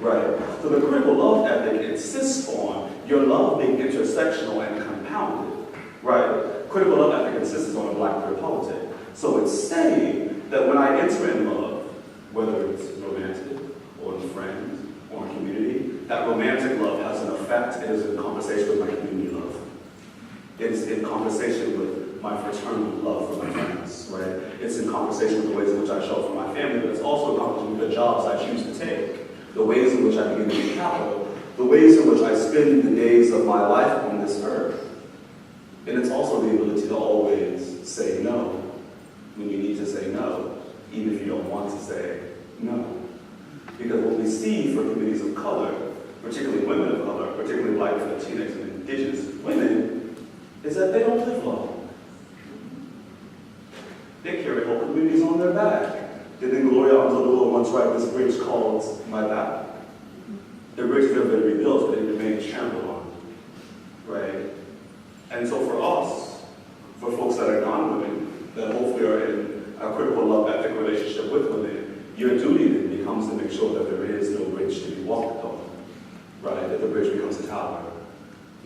Right? So the critical love ethic insists on your love being intersectional and compounded. Right? Critical love ethic insists on a black queer politic. So it's saying that when I enter in love, whether it's romantic or in friends or in community, that romantic love has an effect. It is in conversation with my community love. It is in conversation with my fraternal love for my friends, right? It's in conversation with the ways in which I show up for my family, but it's also in conversation with the jobs I choose to take, the ways in which I begin to be capital, the ways in which I spend the days of my life on this earth. And it's also the ability to always say no when you need to say no, even if you don't want to say no. Because what we see for communities of color, particularly women of color, particularly Black, Latinx, and Indigenous women, is that they don't live long. They carry whole communities on their back. Didn't Gloria Angelou once write this bridge called My Back? The bridge has never been rebuilt, but it remains trampled on. Right? And so for us, for folks that are non-women, that hopefully are in a critical love ethic relationship with women, your duty then becomes to make sure that there is no bridge to be walked on. Right? That the bridge becomes a tower.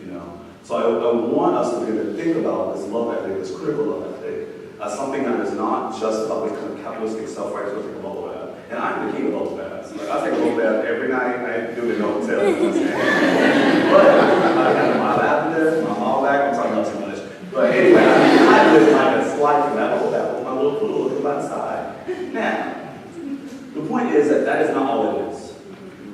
You know? So I want us to begin to think about this love ethic, this critical love ethic, as something that is not just about this kind of capitalistic self-righteous thing of bubble bath. And I'm the king of bubble baths. Like, I take a bubble bath every night. I do it in no hotel. But I have my lavender, my Malbec, I'm talking about too much. But anyway, I live like a slide from that bubble bath with my little pool looking outside. Now, the point is that that is not all it is.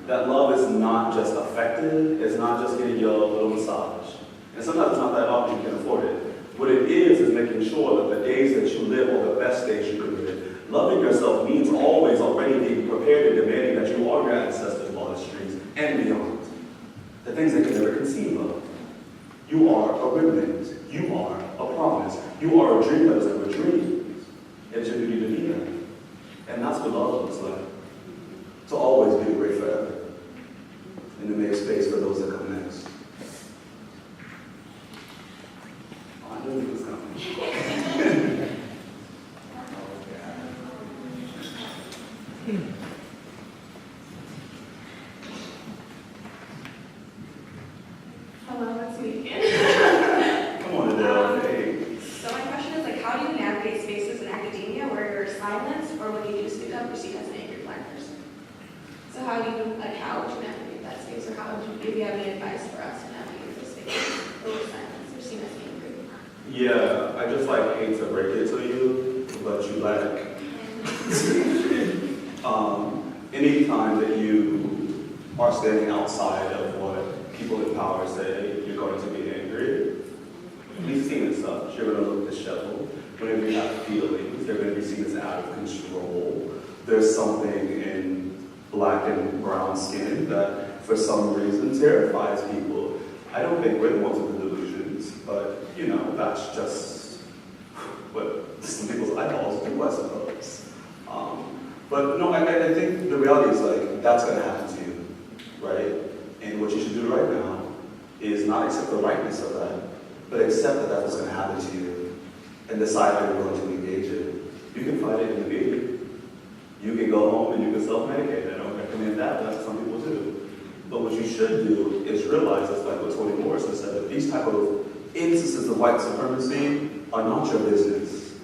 That love is not just affective. It's not just getting your little massage. And sometimes it's not that often you can afford it. What it is making sure that the days that you live are the best days you can live. Loving yourself means always already being prepared and demanding that you are your ancestors' wildest dreams and beyond. The things they can never conceive of. You are a remnant. You are a promise. You are a dream that was never dreamed. It's your duty to be there. And that's what love looks like. To always be great forever. And to make space for those that come next. I knew it was coming. Hello, that's me again. Come on, Adele. Hey. So my question is, like, how do you navigate spaces in academia where you're silenced, or when you do speak up, you're seen as an angry Black person? So how do you, like, how would you navigate that space, or how would you, if you have any advice for us to navigate those spaces where we're silenced or seen as angry? Yeah, I just like hate to break it to you, but you lack. Anytime that you are standing outside of what people in power say, you're going to be angry. We've seen this stuff. You're going to look disheveled. Whenever you have feelings, they're going to be seen as out of control. There's something in skin that for some reason terrifies people. I don't think we're the ones with the delusions, but that's just what some people's eyeballs do, I suppose. But no, I think the reality is like, that's gonna happen to you, right? And what you should do right now is not accept the rightness of that, but accept that that's what's gonna happen to you and decide how you're going to engage it. You can fight it in the beginning. You can go home and you can self-medicate. I don't recommend that, but that's what some people do. But what you should do is realize, that's like what Toni Morrison said, that these type of instances of white supremacy are not your business.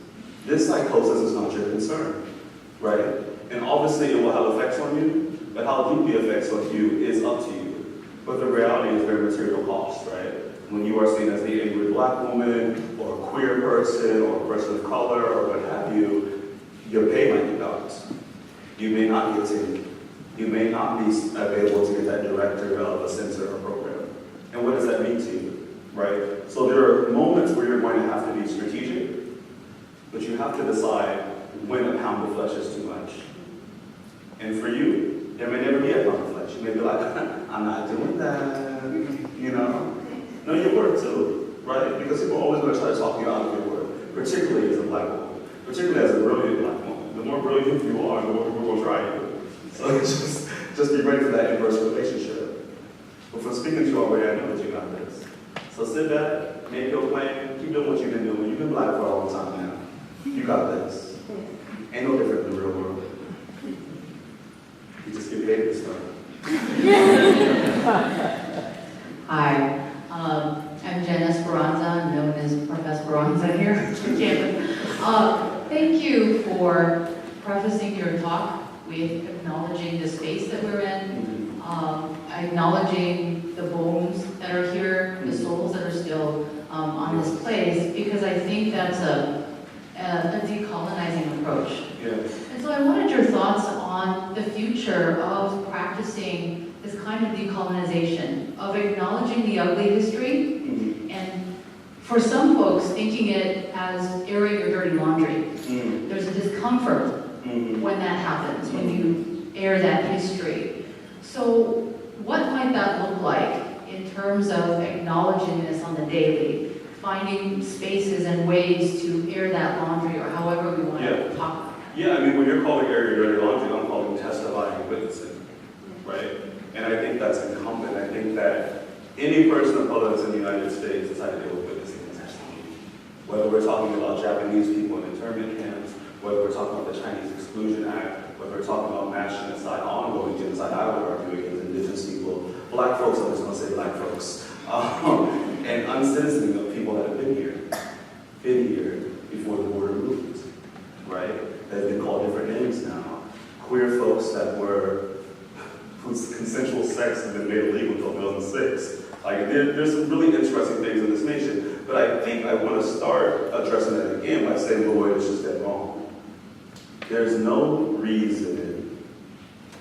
This psychosis is not your concern, right? And obviously it will have effects on you, but how deep the effects on you is up to you. But the reality is very material cost, right? When you are seen as the angry black woman, or a queer person, or a person of color, or what have you, your pay might be out. You may not get to, you may not be able to get that director of a center or program. And what does that mean to you, right? So there are moments where you're going to have to be strategic, but you have to decide when a pound of flesh is too much. And for you, there may never be a pound of flesh. You may be like, I'm not doing that, No, your word too, right? Because people are always going to try to talk you out of your word, particularly as a black woman, particularly as a brilliant black woman. The more brilliant you are, the more people will try you. So just be ready for that inverse relationship. But from speaking to you already, I know that you got this. So sit back, make your plan, keep doing what you've been doing. You've been black for a long time now. You got this. Ain't no different in the real world. You just get paid this stuff. Hi, I'm Jen Esperanza, known as Prof. Esperanza here on campus. Thank you for prefacing your talk with acknowledging the space that we're in, acknowledging the bones that are here, the souls that are still on this place, because I think that's a decolonizing approach. Yes. And so I wanted your thoughts on the future of practicing this kind of decolonization, of acknowledging the ugly history, and for some folks, thinking it as airing your dirty laundry. There's a discomfort when that happens, when you air that history. So what might that look like in terms of acknowledging this on the daily, finding spaces and ways to air that laundry, or however we want to talk about it? Yeah, I mean, when you're calling airing your dirty laundry, I'm calling testifying and witnessing, right? And I think that's incumbent. I think that any person of color that's in the United States is having to deal with witnessing and testimony. Whether we're talking about Japanese people in internment camps, whether we're talking about the Chinese Exclusion Act, whether we're talking about mass genocide, ongoing genocide, I would argue against indigenous people, black folks, I'm just going to say black folks, and uncensoring of people that have been here before the border moved, right? That have been called different names now. Queer folks that were, whose consensual sex has been made illegal until 2006. Like, there's some really interesting things in this nation, but I think I want to start addressing that again by saying Beloit is just dead wrong. There's no reason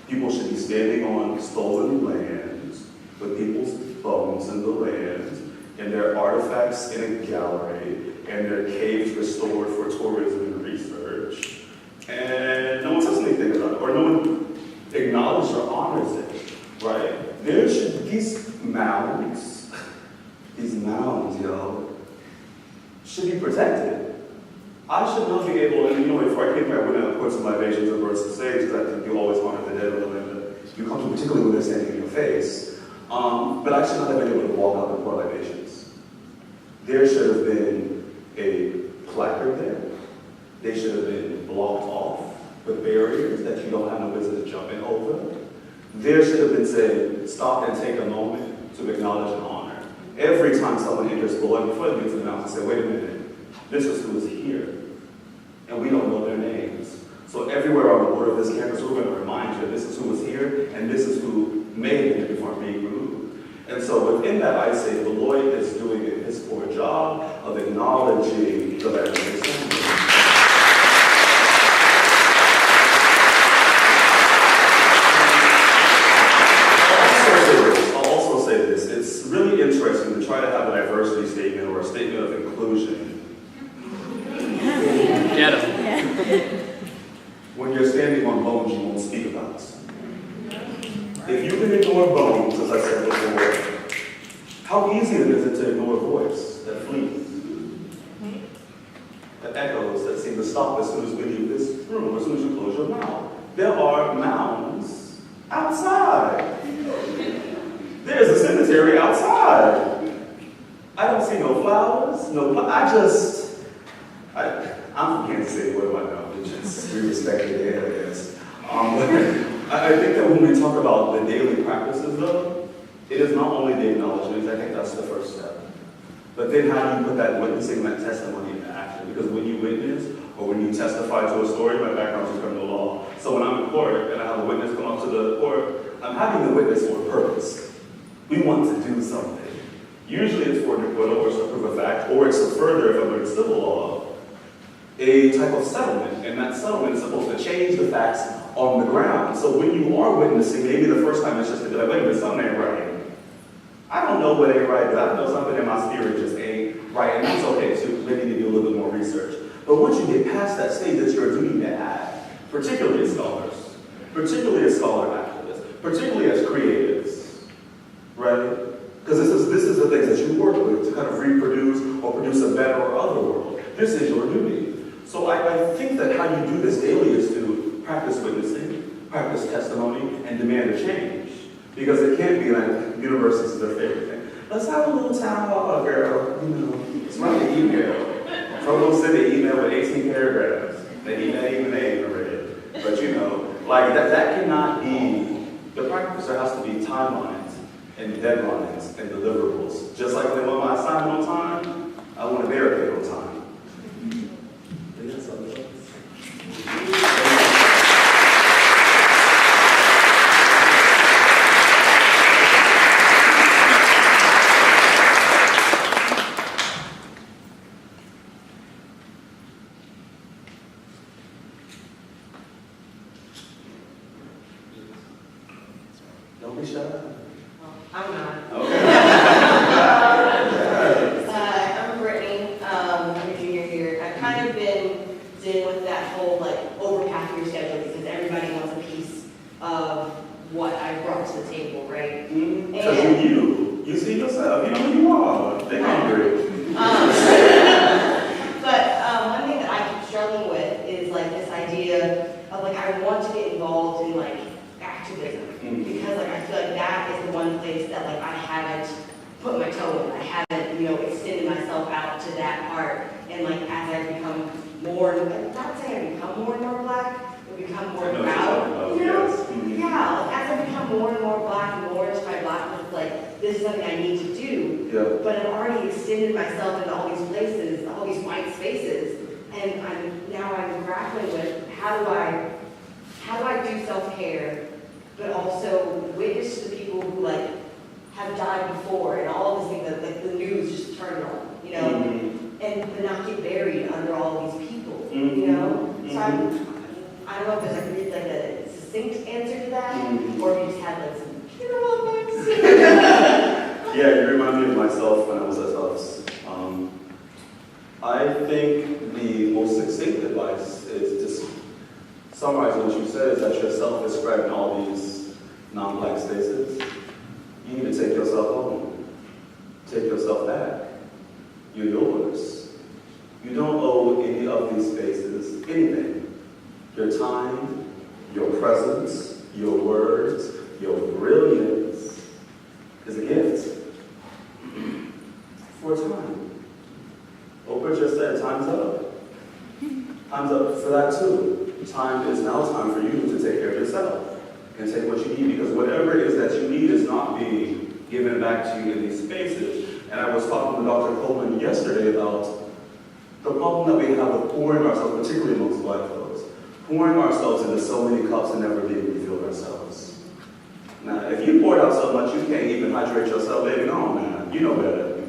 people should be standing on stolen lands with people's bones in the land, and their artifacts in a gallery, and their caves restored for tourism and research, and no one says anything about it, or no one acknowledges or honors it, right? There should, these mounds, yo, should be protected. I should not be able, and before I came here, I went and put some libations and birds to sage, because I think you always honor the dead or the land that you come to, particularly when they're standing in your face. But I should not have been able to walk out and pour libations. There should have been a placard there. They should have been blocked off with barriers that you don't have no business jumping over. There should have been said, stop and take a moment to acknowledge and honor. Every time someone enters Beloit, before they get to the mountain, say, wait a minute, this is who is here, and we don't know their names. So everywhere on the border of this campus, we're going to remind you, this is who is here, and this is who may have been here before being removed. And so within that, I say Beloit is doing his poor job of acknowledging the land of his family. I'll also say this. It's really interesting to try to have a diversity statement or a statement of inclusion. Get him. When you're standing on bones you won't speak about. If you can ignore bones, as I said before, how easy is it to ignore a voice that flees? That echoes, that seem to stop as soon as we leave this room, as soon as you close your mouth. There are mounds outside. There's a cemetery outside. I don't see no flowers, I'm from Kansas City, what do I know? We respect the dead, I guess. I think that when we talk about the daily practices, though, it is not only the acknowledgement, I think that's the first step. But then how do you put that witnessing, that testimony into action? Because when you witness, or when you testify to a story, my background is criminal law. So when I'm in court and I have a witness come up to the court, I'm having the witness for a purpose. We want to do something. Usually it's for an acquittal or to prove a fact, or it's to further, if I'm in civil law, a type of settlement, and that settlement is supposed to change the facts on the ground. So when you are witnessing, maybe the first time it's just to be like, wait a minute, something ain't right. I don't know what ain't right, but I know something in my spirit just ain't right, and that's okay too. Maybe you do a little bit more research. But once you get past that stage, it's your duty to act, particularly as scholars, particularly as scholar activists, particularly as creatives, right? Because this is the things that you work with to kind of reproduce or produce a better or other world. This is your duty. So I think that how you do this daily is to practice witnessing, practice testimony, and demand a change. Because it can't be like universities are their favorite thing. Let's have a little town hall, girl. It's not the email. Provo sent an email with 18 paragraphs that he may even read. But that cannot be the practice. There has to be timelines and deadlines and deliverables. Just like when I want my assignment on time, I want to barricade on time. Don't be shy. I'm not. Okay. I'm Brittany. I'm a junior here. I've kind of been dealing with that whole overpacking your schedule because everybody wants a piece of what I brought to the table, right? Because you see yourself, you know who you are. They're hungry. But one thing that I keep struggling with is this idea of I want to get involved in activism. Because I feel like that is the one place that I haven't put my toe in. I haven't, extended myself out to that part. And as I become more, not saying I become more and more black, but become more proud, Yeah, as I become more and more black and more into my blackness, this is something I need to do. Yeah. But I've already extended myself into all these places, all these white spaces. And I'm grappling with how do I do self-care, but also witness to the people who have died before and all of these things that the news just turned on, and but not get buried under all of these people, So I don't know if there's a succinct answer to that, or if you just had some funeral advice. Yeah, you remind me of myself when I was at Tufts. I think the most succinct advice is just summarizing what you said is that yourself is spread in all these non-black spaces. You need to take yourself home. Take yourself back. You're yours. You don't owe any of these spaces anything. Your time, your presence, your words, your brilliance is a gift for time. Oprah just said, time's up. Time's up for that too. Time is now time for you to take care of yourself and take what you need, because whatever it is that you need is not being given back to you in these spaces. And I was talking to Dr. Coleman yesterday about the problem that we have with pouring ourselves, particularly amongst black folks, pouring ourselves into so many cups and never being refilled ourselves. Now, if you poured out so much you can't even hydrate yourself, baby, no, man, you know better.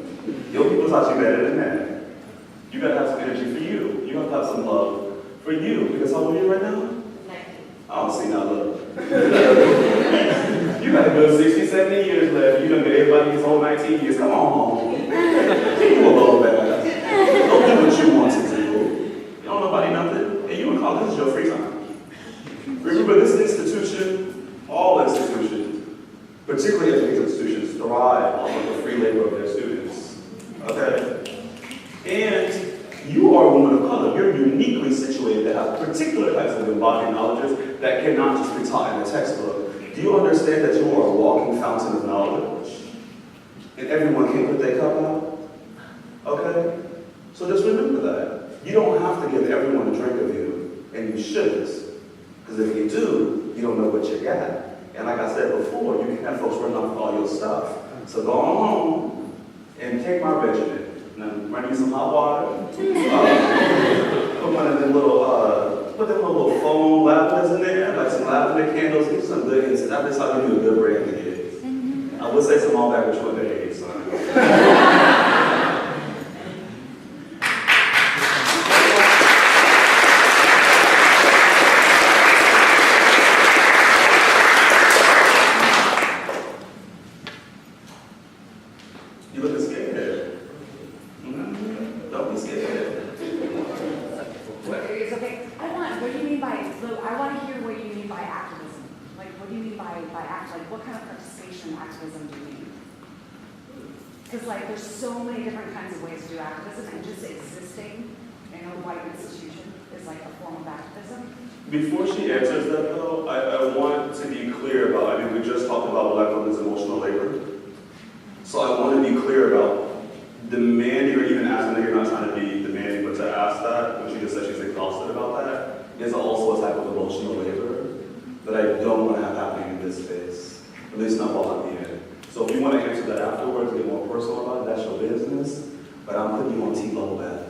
Your people taught you better than that. You gotta have some energy for you. You have to have some love for you. Because how old are you right now? 19. Oh, see, now look. You got a good 60, 70 years left. You done got everybody these whole 19 years. Come on home. Leave you alone, man. Don't do what you want to do. You don't know nobody nothing. And you in college, this is your free time. Remember, this institution, all institutions, particular types of embodied knowledges that cannot just be taught in a textbook. Do you understand that you are a walking fountain of knowledge? And everyone can put their cup out? Okay? So just remember that. You don't have to give everyone a drink of you, and you shouldn't. Because if you do, you don't know what you got. And like I said before, you can have folks run off all your stuff. So go on home and take my regimen. Now, run me some hot water. Put one of them little, put them little foam lavenders in there, like some lavender candles, get some good incense. That's how you do a good break in the kids. I would say some all back with you in the age, son. You looking scared. Don't be scared. It's okay. What do you mean by, so I want to hear what you mean by activism. Like, what do you mean by act? Like, what kind of participation in activism do you mean? Because, like, there's so many different kinds of ways to do activism, and just existing in a white institution is like a form of activism. Before she answers that, though, I want to be clear about, we just talked about Black women's emotional labor. So I want to be clear about demanding, or even asking that you're not trying to be demanding, but to ask that, when she just said she's exhausted about that, is also a type of emotional labor that I don't want to have happening in this space, at least not while I'm here. So if you want to answer that afterwards, get more personal about it, that's your business, but I'm putting you on T-level back.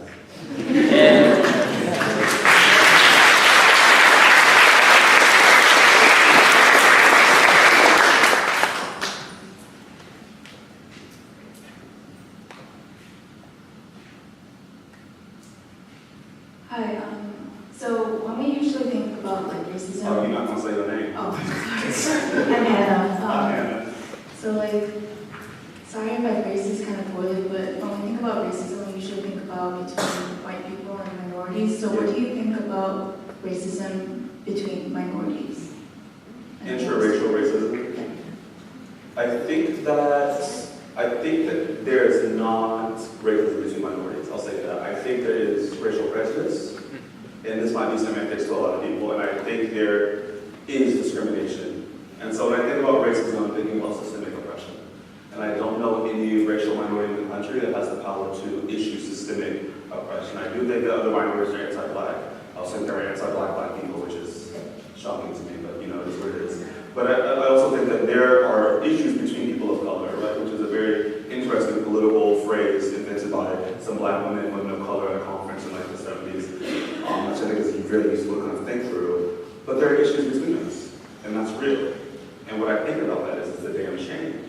Hi, so when we usually think about like racism... Oh, you're not going to say your name. Oh, sorry. I'm Hannah. Hi, Hannah. So like, sorry if I phrase this kind of poorly, but when we think about racism, we usually think about between white people and minorities. So what do you think about racism between minorities? Interracial racism? I think that there is not racism between minorities. I'll say that. I think there is racial prejudice, and this might be semantics to a lot of people, and I think there is discrimination. And so when I think about racism, I'm thinking about systemic oppression. And I don't know any racial minority in the country that has the power to issue systemic oppression. I do think that other minorities are anti-Black. I'll say they're anti-Black people, which is shocking to me, but you know, it is what it is. But I also think that there are issues between people of color, right, which is a very interesting political phrase invented by some Black women of color at a conference in like the 70s, which I think is really useful to kind of think through. But there are issues between us, and that's real. And what I think about that is it's a damn shame,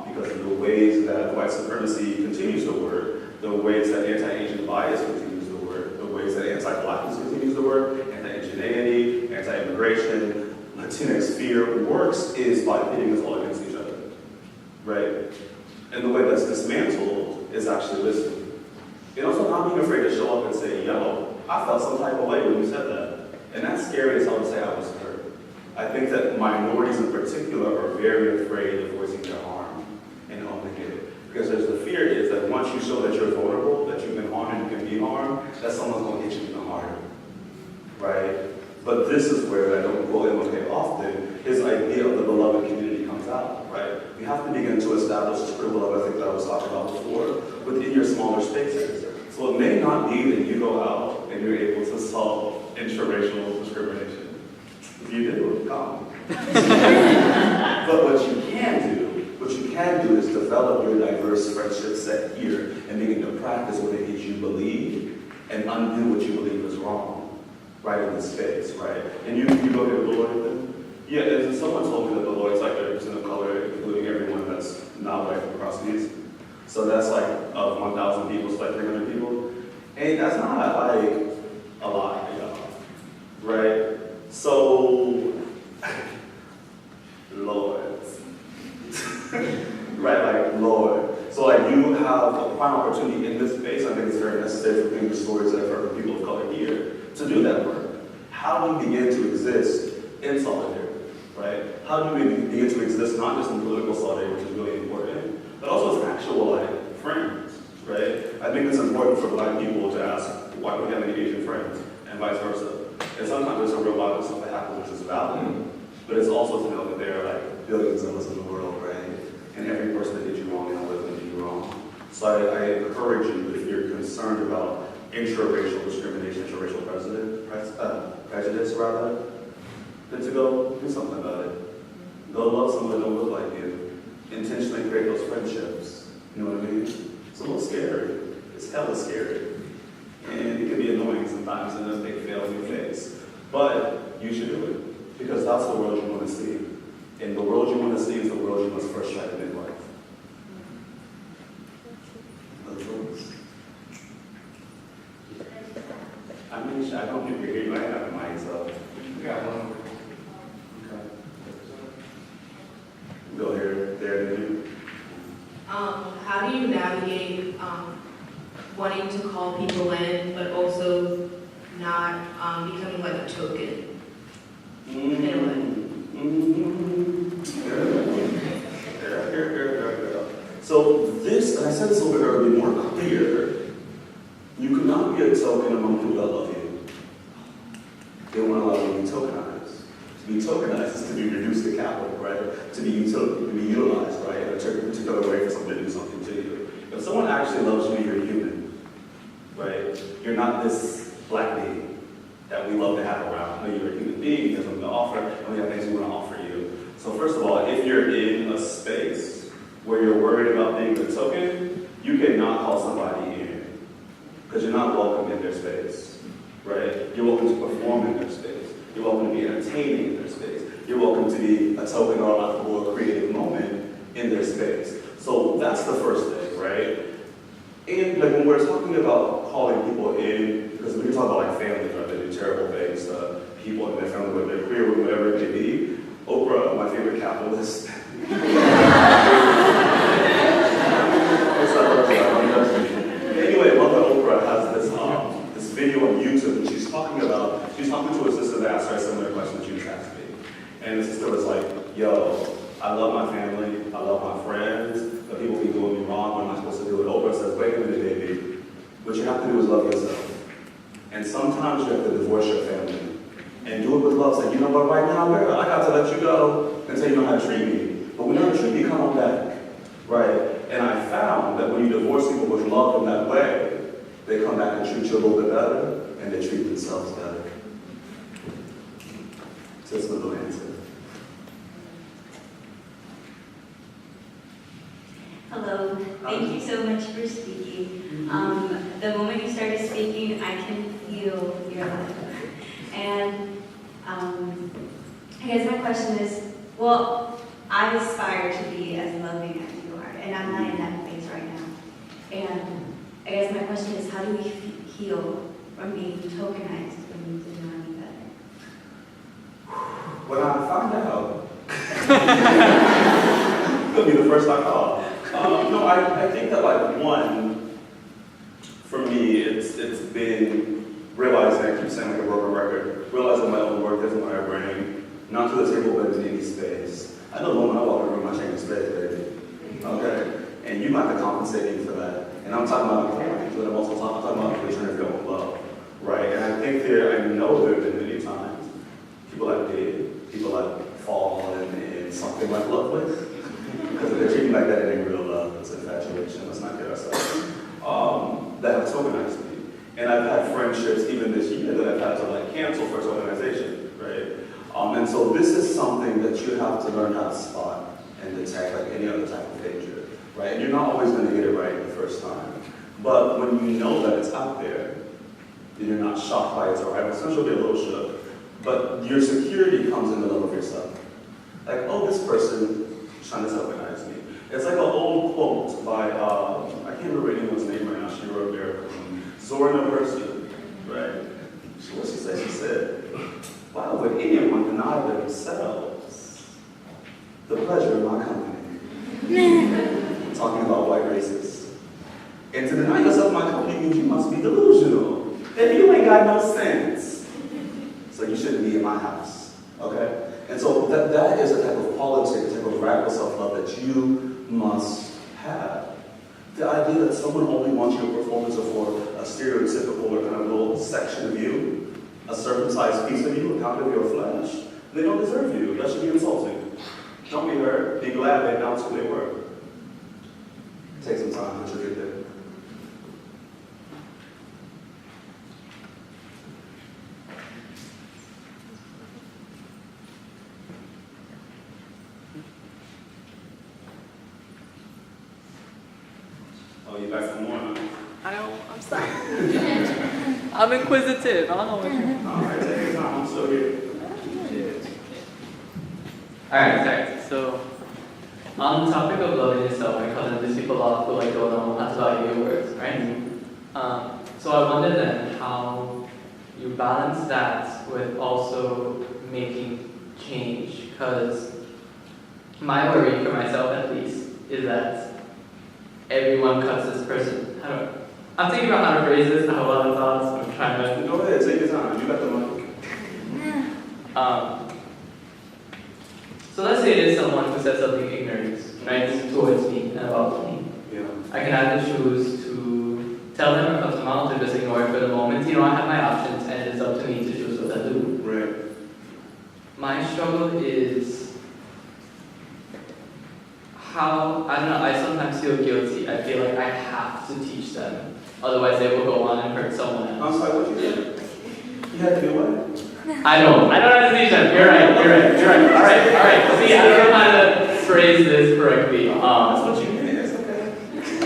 because of the ways that white supremacy continues to work, the ways that anti-Asian bias continues to work, the ways that anti-Blackness continues to work, anti-indigeneity, anti-immigration, Latinx fear works is by pitting us all against each other, right? And the way that's dismantled is actually listening. And also not being afraid to show up and say, yo, I felt some type of way when you said that. And that's scary as hell to say I was hurt. I think that minorities in particular are very afraid of voicing their harm and owning it. Because there's the fear is that once you show that you're vulnerable, that you've been harmed and you can be harmed, that someone's going to hit you even harder, right? But this is where I don't quote MLK often, his idea of the beloved community comes out, right? You have to begin to establish this critical love ethic that I was talking about before within your smaller spaces. So it may not be that you go out and you're able to solve interracial discrimination. If you do, come. But what you can do is develop your diverse friendship set here and begin to practice what it is you believe and undo what you believe is wrong, right in this space, right? And you go to Beloit then? Yeah, and someone told me that Beloit's like 30% of color, including everyone that's not white from across the east. So that's like, of 1,000 people, it's like 300 people. And that's not like a lot, you know, right? So, Lord. Right, like, Lord. So like you have a prime opportunity in this space. I think it's very necessary for the stories that I've heard from people of color here to do that work. How do we begin to exist in solidarity, right? How do we begin to exist not just in political solidarity, which is really important, but also as actual like friends, right? I think it's important for Black people to ask, why do we have any Asian friends, and vice versa. And sometimes there's some real violent stuff that happens, which is valid. But it's also to know that there are like billions of us in the world, right? And every person that did you wrong, and always going to do you wrong. So I encourage you, if you're concerned about intraracial discrimination, intraracial prejudice rather, then to go do something about it. Go love someone that don't look like you. Intentionally create those friendships. You know what I mean? It's a little scary. It's hella scary. And it can be annoying sometimes, and then they fail in your face. But you should do it, because that's the world you want to see. And the world you want to see is the world you must first try to make life. Other folks? I mean, I don't think you're here, you might have a mic, so we got one more. Okay. Go here, there, and you. How do you navigate wanting to call people in, but also not becoming like a token? In a way. So this, and I said this a little bit earlier, to be more clear, you cannot be a token among people that love you. They won't allow you to be tokenized. To be tokenized is to be reduced to capital, right? To be utilized, right? In a particular way for someone to do something to you. If someone actually loves you, you're human, right? You're not this black being that we love to have around. No, you're a human being, you have something to offer, and we have things we want to offer you. So first of all, if you're in a space where you're worried about being a token, you cannot call somebody in, because you're not welcome in their space, right? You're welcome to perform in their space. You're welcome to be entertaining in their space. You're welcome to be a token or a laughable or creative moment in their space. So that's the first thing, right? And like when we're talking about calling people in, because we can talk about like families, right? They do terrible things to people in their family, whether they're queer or whatever it may be. Oprah, my favorite capitalist. Anyway, Mother Oprah has this video on YouTube, and she's talking to a sister that asked her a similar question that you just asked me. And the sister was like, yo, I love my family, I love my friends, but people be doing me wrong, what am I supposed to do? And Oprah says, wait a minute, baby. What you have to do is love yourself. And sometimes you have to divorce your family. And do it with love. Say, you know what, right now, girl, I got to let you go until you know how to treat me. But when you're treat me, come on back. Right? And I found that when you divorce people with love in that way, they come back and treat you a little bit better, and they treat themselves better. Just a little answer. Hello, thank you so much for speaking. The moment you started speaking, I can feel your love. And I guess my question is, well, I aspire to be as loving as you are, and I'm not in that place right now. And I guess my question is, how do we heal from being tokenized when we do not know better? When I find out, it'll be the first I call. No, I think that like one, for me, it's been realizing, I keep saying like a broken record, realizing my own work isn't what I bring, not to the table, but in any space. I know the moment I walk in the room, I change space, baby. Okay? And you might have to compensate me for that. And I'm talking about the but I'm also talking about really trying to feel with love. Right? And I think I know there have been many times people I've dated, people I've fallen in something like love with. Because if they're treating like that, it ain't real love, it's infatuation, let's not kid ourselves. That have tokenized me. And I've had friendships even this year that I've had to like cancel for tokenization, right? And so this is something that you have to learn how to spot and detect like any other type of danger, right? And you're not always going to get it right the first time. But when you know that it's out there, then you're not shocked by its arrival. Sometimes you'll be a little shook. But your security comes in the love of yourself. Like, oh, this person is trying to tokenize me. It's like an old quote by, I can't remember anyone's name right now, she wrote there, Zora Neversky, right? What she said? She said, why would anyone deny themselves the pleasure of my company? Talking about white racists. And to deny yourself my company means you must be delusional. And you ain't got no sense. So you shouldn't be in my house, okay? And so that is a type of politics, a type of radical self-love that you must have. The idea that someone only wants your performance for a stereotypical or kind of little section of you, a circumcised piece of you, a pound of your flesh, they don't deserve you. That should be insulting. Don't be hurt. Be glad they announced who they were. Take some time, but you'll get there. Oh, you got some more, huh? I'm sorry. I'm inquisitive. I don't know what you're... All right, take your time. I'm still here. Alright, so on the topic of loving yourself, because these people who like don't know how to value your words, right? So I wonder then how you balance that with also making change, because my worry for myself at least is that everyone cuts this person. I'm thinking about how to phrase this. I have a lot of thoughts. I'm trying to. Go ahead, take your time. You got the mic. So let's say it is someone who says something ignorant, right, towards me and about me. Yeah. I can either choose to tell them or cut them out or just ignore it for the moment. You know, I have my options and it is up to me to choose what I do. Right. My struggle is how, I don't know, I sometimes feel guilty. I feel like I have to teach them. Otherwise they will go on and hurt someone else. I'm sorry, what you said? You had to do what? I don't have to teach them. You're right. All right. See, I don't know how to phrase this correctly. That's what you mean, it's okay.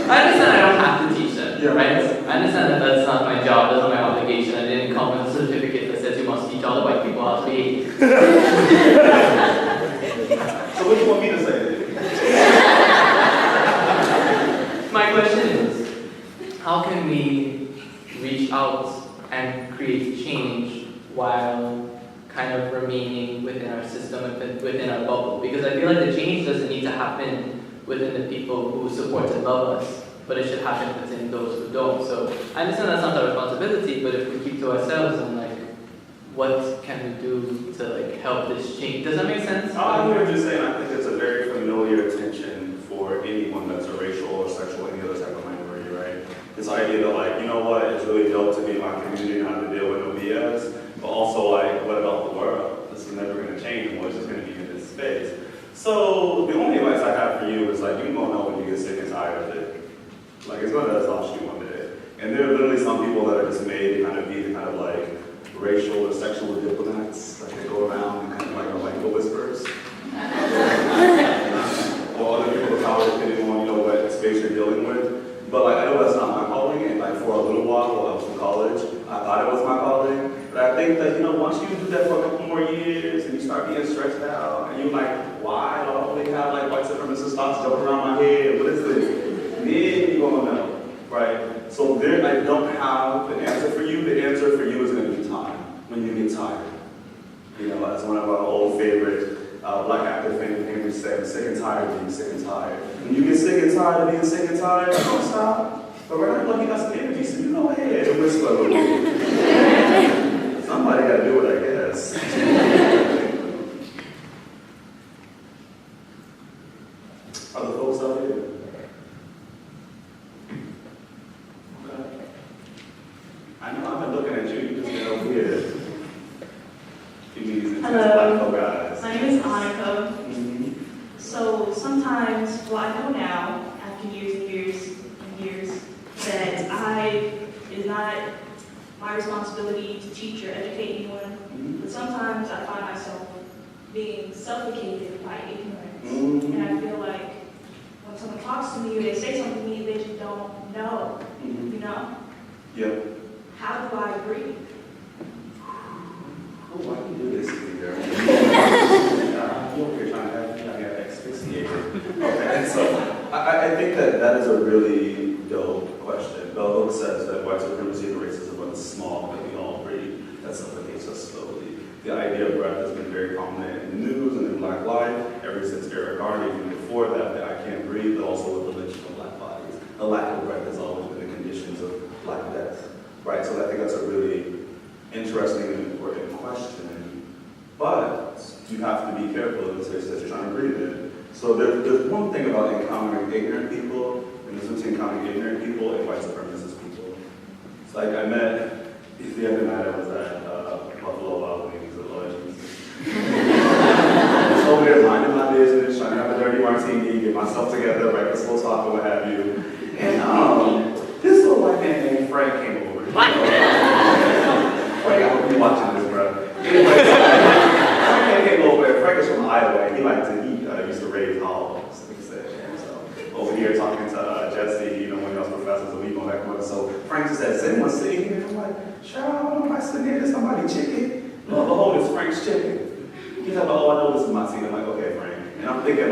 I understand I don't have to teach them, Yeah. right? I understand that that's not my job, that's not my obligation. I didn't come with a certificate that says you must teach all the white people how to behave. So what do you want me to say? My question is, how can we reach out and create change while kind of remaining within our system and within our bubble? Because I feel like the change doesn't need to happen within the people who support and love us, but it should happen within those who don't. So I understand that's not our responsibility, but if we keep to ourselves and like, what can we do to like help this change? Does that make sense? I hear what you're saying. I think it's a very familiar tension for anyone that's a racial or sexual, any other type of minority, right? This idea that like, you know what, it's really dope to be in my community and not to deal with no BS. But also, like, what about the world? This is never going to change, and it's just going to be in this space. So, the only advice I have for you is, like, you're going to know when you get sick and tired of it. Like, it's going to exhaust you one day. And there are literally some people that are just made to kind of be the kind of, like, racial or sexual diplomats. Like, they go around and kind of, like the whispers. Or other people of power, depending on, you know, what space you're dealing with. But, like, I know that's not my calling, and, like, for a little while I was in college, I thought it was my calling. But I think that, you know, once you do that for a couple more years and you start being stretched out and you're like, why do I only have like white supremacist thoughts jumping around my head? What is this? Then you're gonna know, right? So there, I don't have an answer for you. The answer for you is gonna be time, when you get tired. You know, as one of our old favorite black actor famous said, I'm sick and tired of being sick and tired. When you get sick and tired of being sick and tired, don't stop. But right now, you got some energy, so you go ahead and whisper a little bit. Somebody got to do it, I guess. Other folks out here? Okay. I know I've been looking at you. You just get over here. You mean these intense black folk guys. My name is Annika. So sometimes, well, I know now, after years and years and years, that it's not my responsibility to teach or educate anyone, but sometimes I find myself being suffocated by ignorance. And I feel like when someone talks to me or they say something to me, they just don't know, you know? Yeah. How do I breathe? Oh, why do you do this to me, girl? You're over here trying to have me, I got asphyxiated. Okay, so I think that is a really dope question. Bell Hooks says that white supremacy and racism are the small that we all breathe that suffocates us slowly. The idea of breath has been very prominent in the news and in Black life ever since Eric Garner, even before that I can't breathe, but also with the lynching of Black bodies. The lack of breath has always been the conditions of Black death, right? So I think that's a really interesting and important question. But you have to be careful in the space that you're trying to breathe in. So there's one thing about encountering ignorant people, and there's between encountering ignorant people and white supremacist people. It's like I met, the other night I was at minding my business, trying to have a dirty martini, get myself together, breakfast, we'll talk, or what have you. And this little white man named Frank came over. Frank, I hope you're watching this, bro. Anyway, Frank came over. Frank is from Iowa, and he used to raise hogs. So over here talking to Jesse, one of those professors, and we going back and forth. So Frank just said, "Is anyone sitting here?" I'm like, "Sure, I don't know if I sit here. There's somebody chicken." Lo and behold, it's Frank's chicken. He's like, "Oh, I know this is my seat." I'm like, "Okay, Frank." And I'm thinking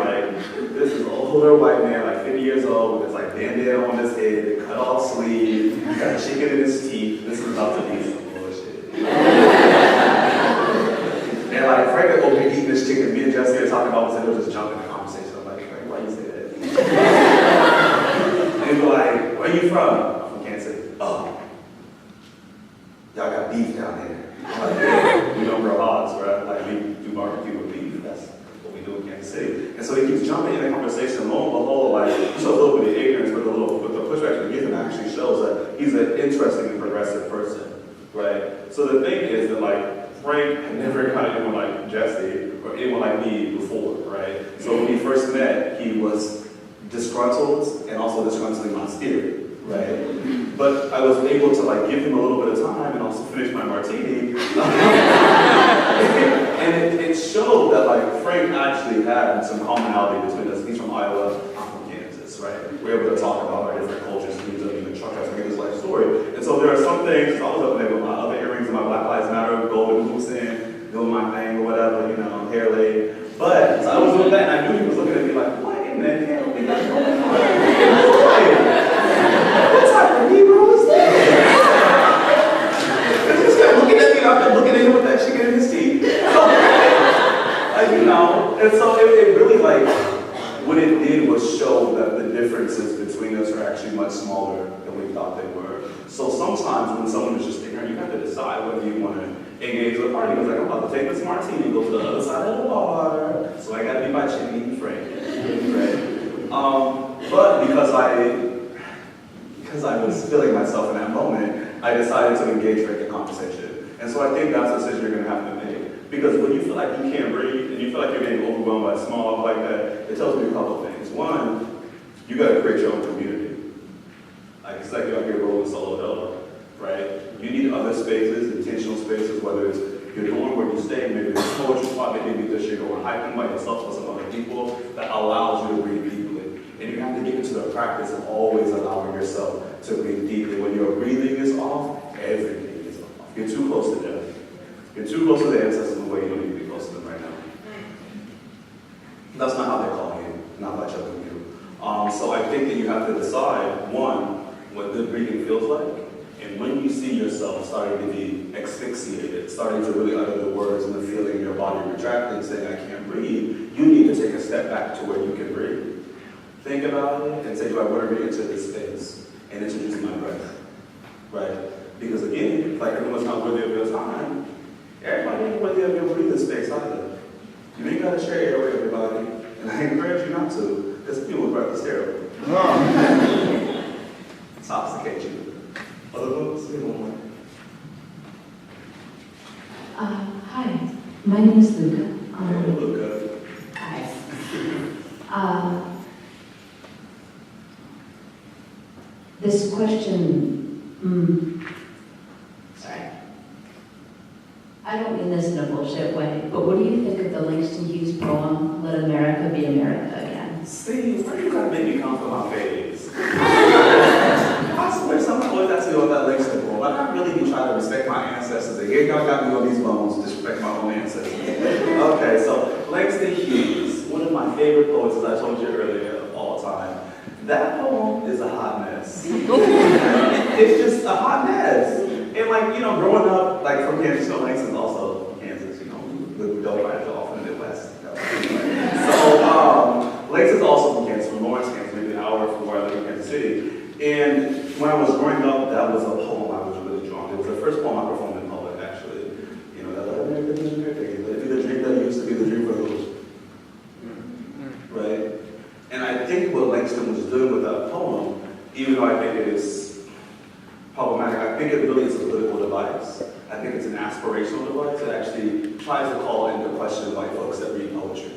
this is an older white man, like 50 years old, with this bandana on his head, cut off sleeve, got chicken in his teeth. This is about to be some bullshit. And Frank had over here eating this chicken. Me and Jesse are talking about this, and we're just jumping in the conversation. I'm like, "Frank, why you say that?" And he's like, "Where you from?" "I'm from Kansas City." "Oh, y'all got beef down here." I'm like, "Yeah, we don't grow hogs, bro. We do barbecue with beef. That's what we do in Kansas City." And so he keeps jumping in the conversation. Lo and behold, you show a little bit of ignorance, but the pushback we give him actually shows that he's an interesting and progressive person, right? So the thing is that Frank had never encountered anyone like Jesse or anyone like me before, right? So when we first met, he was disgruntled and also disgruntling my spirit, right? But I was able to give him a little bit of time and also finish my martini. And it showed that Frank actually had some commonality between us. He's from Iowa, I'm from Kansas, right? We're able to talk about our different cultures, and he doesn't even try to get his life story. And so there are some things, I was up there with my other earrings and my Black Lives Matter golden hoops in, doing my thing or whatever, hair laid. But so I was doing that, and I knew he was looking at me like, "What in the hell we got going on? What type of Negro is that?" And he just kept looking at me, and I kept looking at him with that chicken in his teeth. And so it really what it did was show that the differences between us are actually much smaller than we thought they were. So sometimes when someone is just ignorant, you have to decide whether you want to engage with a party. It's like, I'm about to take this martini, go to the other side of the bar, so I got to be my chicken eating Frank. But because I was feeling myself in that moment, I decided to engage Frank in conversation. And so I think that's a decision you're going to have to make. Because when you feel like you can't breathe and you feel like you're getting overwhelmed by small talk like that, it tells me a couple of things. One, you got to create your own community. It's like you're out here rolling solo dolo, right? You need other spaces, intentional spaces, whether it's your dorm where you stay, maybe it's a poetry spot, maybe this you're going hiking by yourself with some other people, that allows you to breathe deeply. And you have to get into the practice of always allowing yourself to breathe deeply. When your breathing is off, everything is off. You're too close to death. You're too close to the ancestors in the way you don't need to be close to them right now. That's not how they're calling you, not by choking you. So I think that you have to decide, one, what good breathing feels like, and when you see yourself starting to be asphyxiated, starting to really utter the words and the feeling in your body retracting, saying, "I can't breathe," you need to take a step back to where you can breathe. Think about it and say, do I want to re-enter this space and introduce my breath, right? Because again, everyone's not worthy of your time, everybody ain't worthy of your breathing space either. You ain't got to share air with everybody, and I encourage you not to, because people's breath is terrible. Intoxicate you. Other folks, say one more. Hi, my name is Luca. Luca. Hi. This question, sorry. I don't mean this in a bullshit way, but what do you think of the Langston Hughes poem, Let America Be America Again? See, why do you gotta make me come for my phase? I swear someone always asks me about that Langston poem. I really be trying to respect my ancestors, and here y'all got me on these bones to disrespect my own ancestors. Okay, so Langston Hughes, one of my favorite poets, as I told you earlier, of all time. That poem is a hot mess. It's just a hot mess. And growing up, from Kansas, Langston's also from Kansas, we don't write it off in the Midwest. So, Langston's also from Kansas, from Lawrence, Kansas, maybe an hour from where I live in Kansas City. And when I was growing up, that was a poem I was really drawn to. It was the first poem I performed in public, actually. That Let America Be America Again. Let it be the dream that used to be the dream for those. Right? And I think what Langston was doing with that poem, even though I think it is problematic, I think it really is a political device. I think it's an aspirational device that actually tries to call into question white folks that read poetry,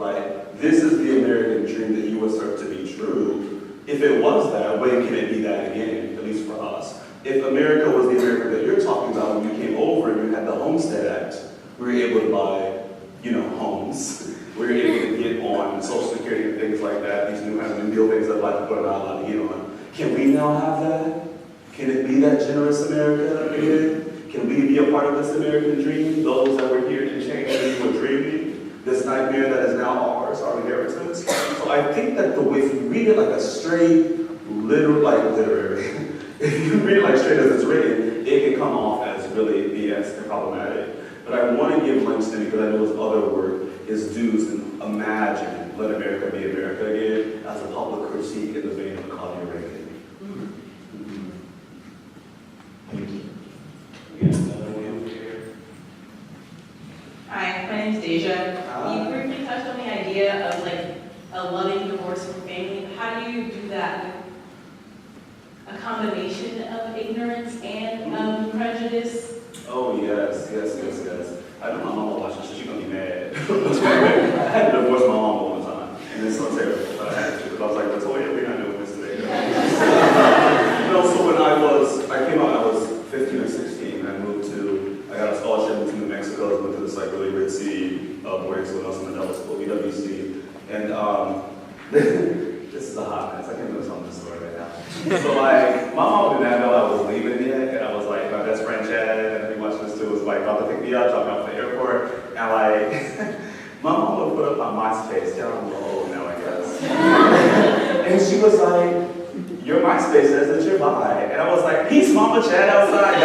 Like, this is the American dream that you assert to be true. If it was that, when can it be that again, at least for us? If America was the America that you're talking about when you came over and you had the Homestead Act, we were able to buy, homes. We were able to get on Social Security and things like that, these new kind of New Deal things that Black people are not allowed to get on. Can we now have that? Can it be that generous America again? Can we be a part of this American dream? Those that were here to change and were dreaming, this nightmare that is now ours, our inheritance. So I think that if you read it like a straight, literary, if you read it like straight as it's written, it can come off as really BS and problematic. But I want to give Langston, because I know his other work, his dues, and imagine Let America Be America Again as a public critique in the vein of Claudia Reagan. Thank you. Hi, my name is Deja. You briefly touched on the idea of like a loving divorce from family. How do you do that with a combination of ignorance and prejudice? Oh, yes. I know my mama watching, so she's gonna be mad. I had to divorce my mom one time, and it's so terrible, but I had to, because I was like, Latoya, we're not doing this today. So when I came out, I was 15 or 16, and I got a scholarship to New Mexico, went to this like really ritzy boarding school, Nelson Mandela School, BWC, and this is a hot mess, I can't even tell this story right now. So my mom did not know I was leaving yet, and I was like, my best friend Chad, and he watched this too, was like about to pick me up, drop me off at the airport, and like, my mom would put up on MySpace, yeah, I'm a little old now, I guess. And she was like, your MySpace says that you're bi. And I was like, peace, Mama Chad outside.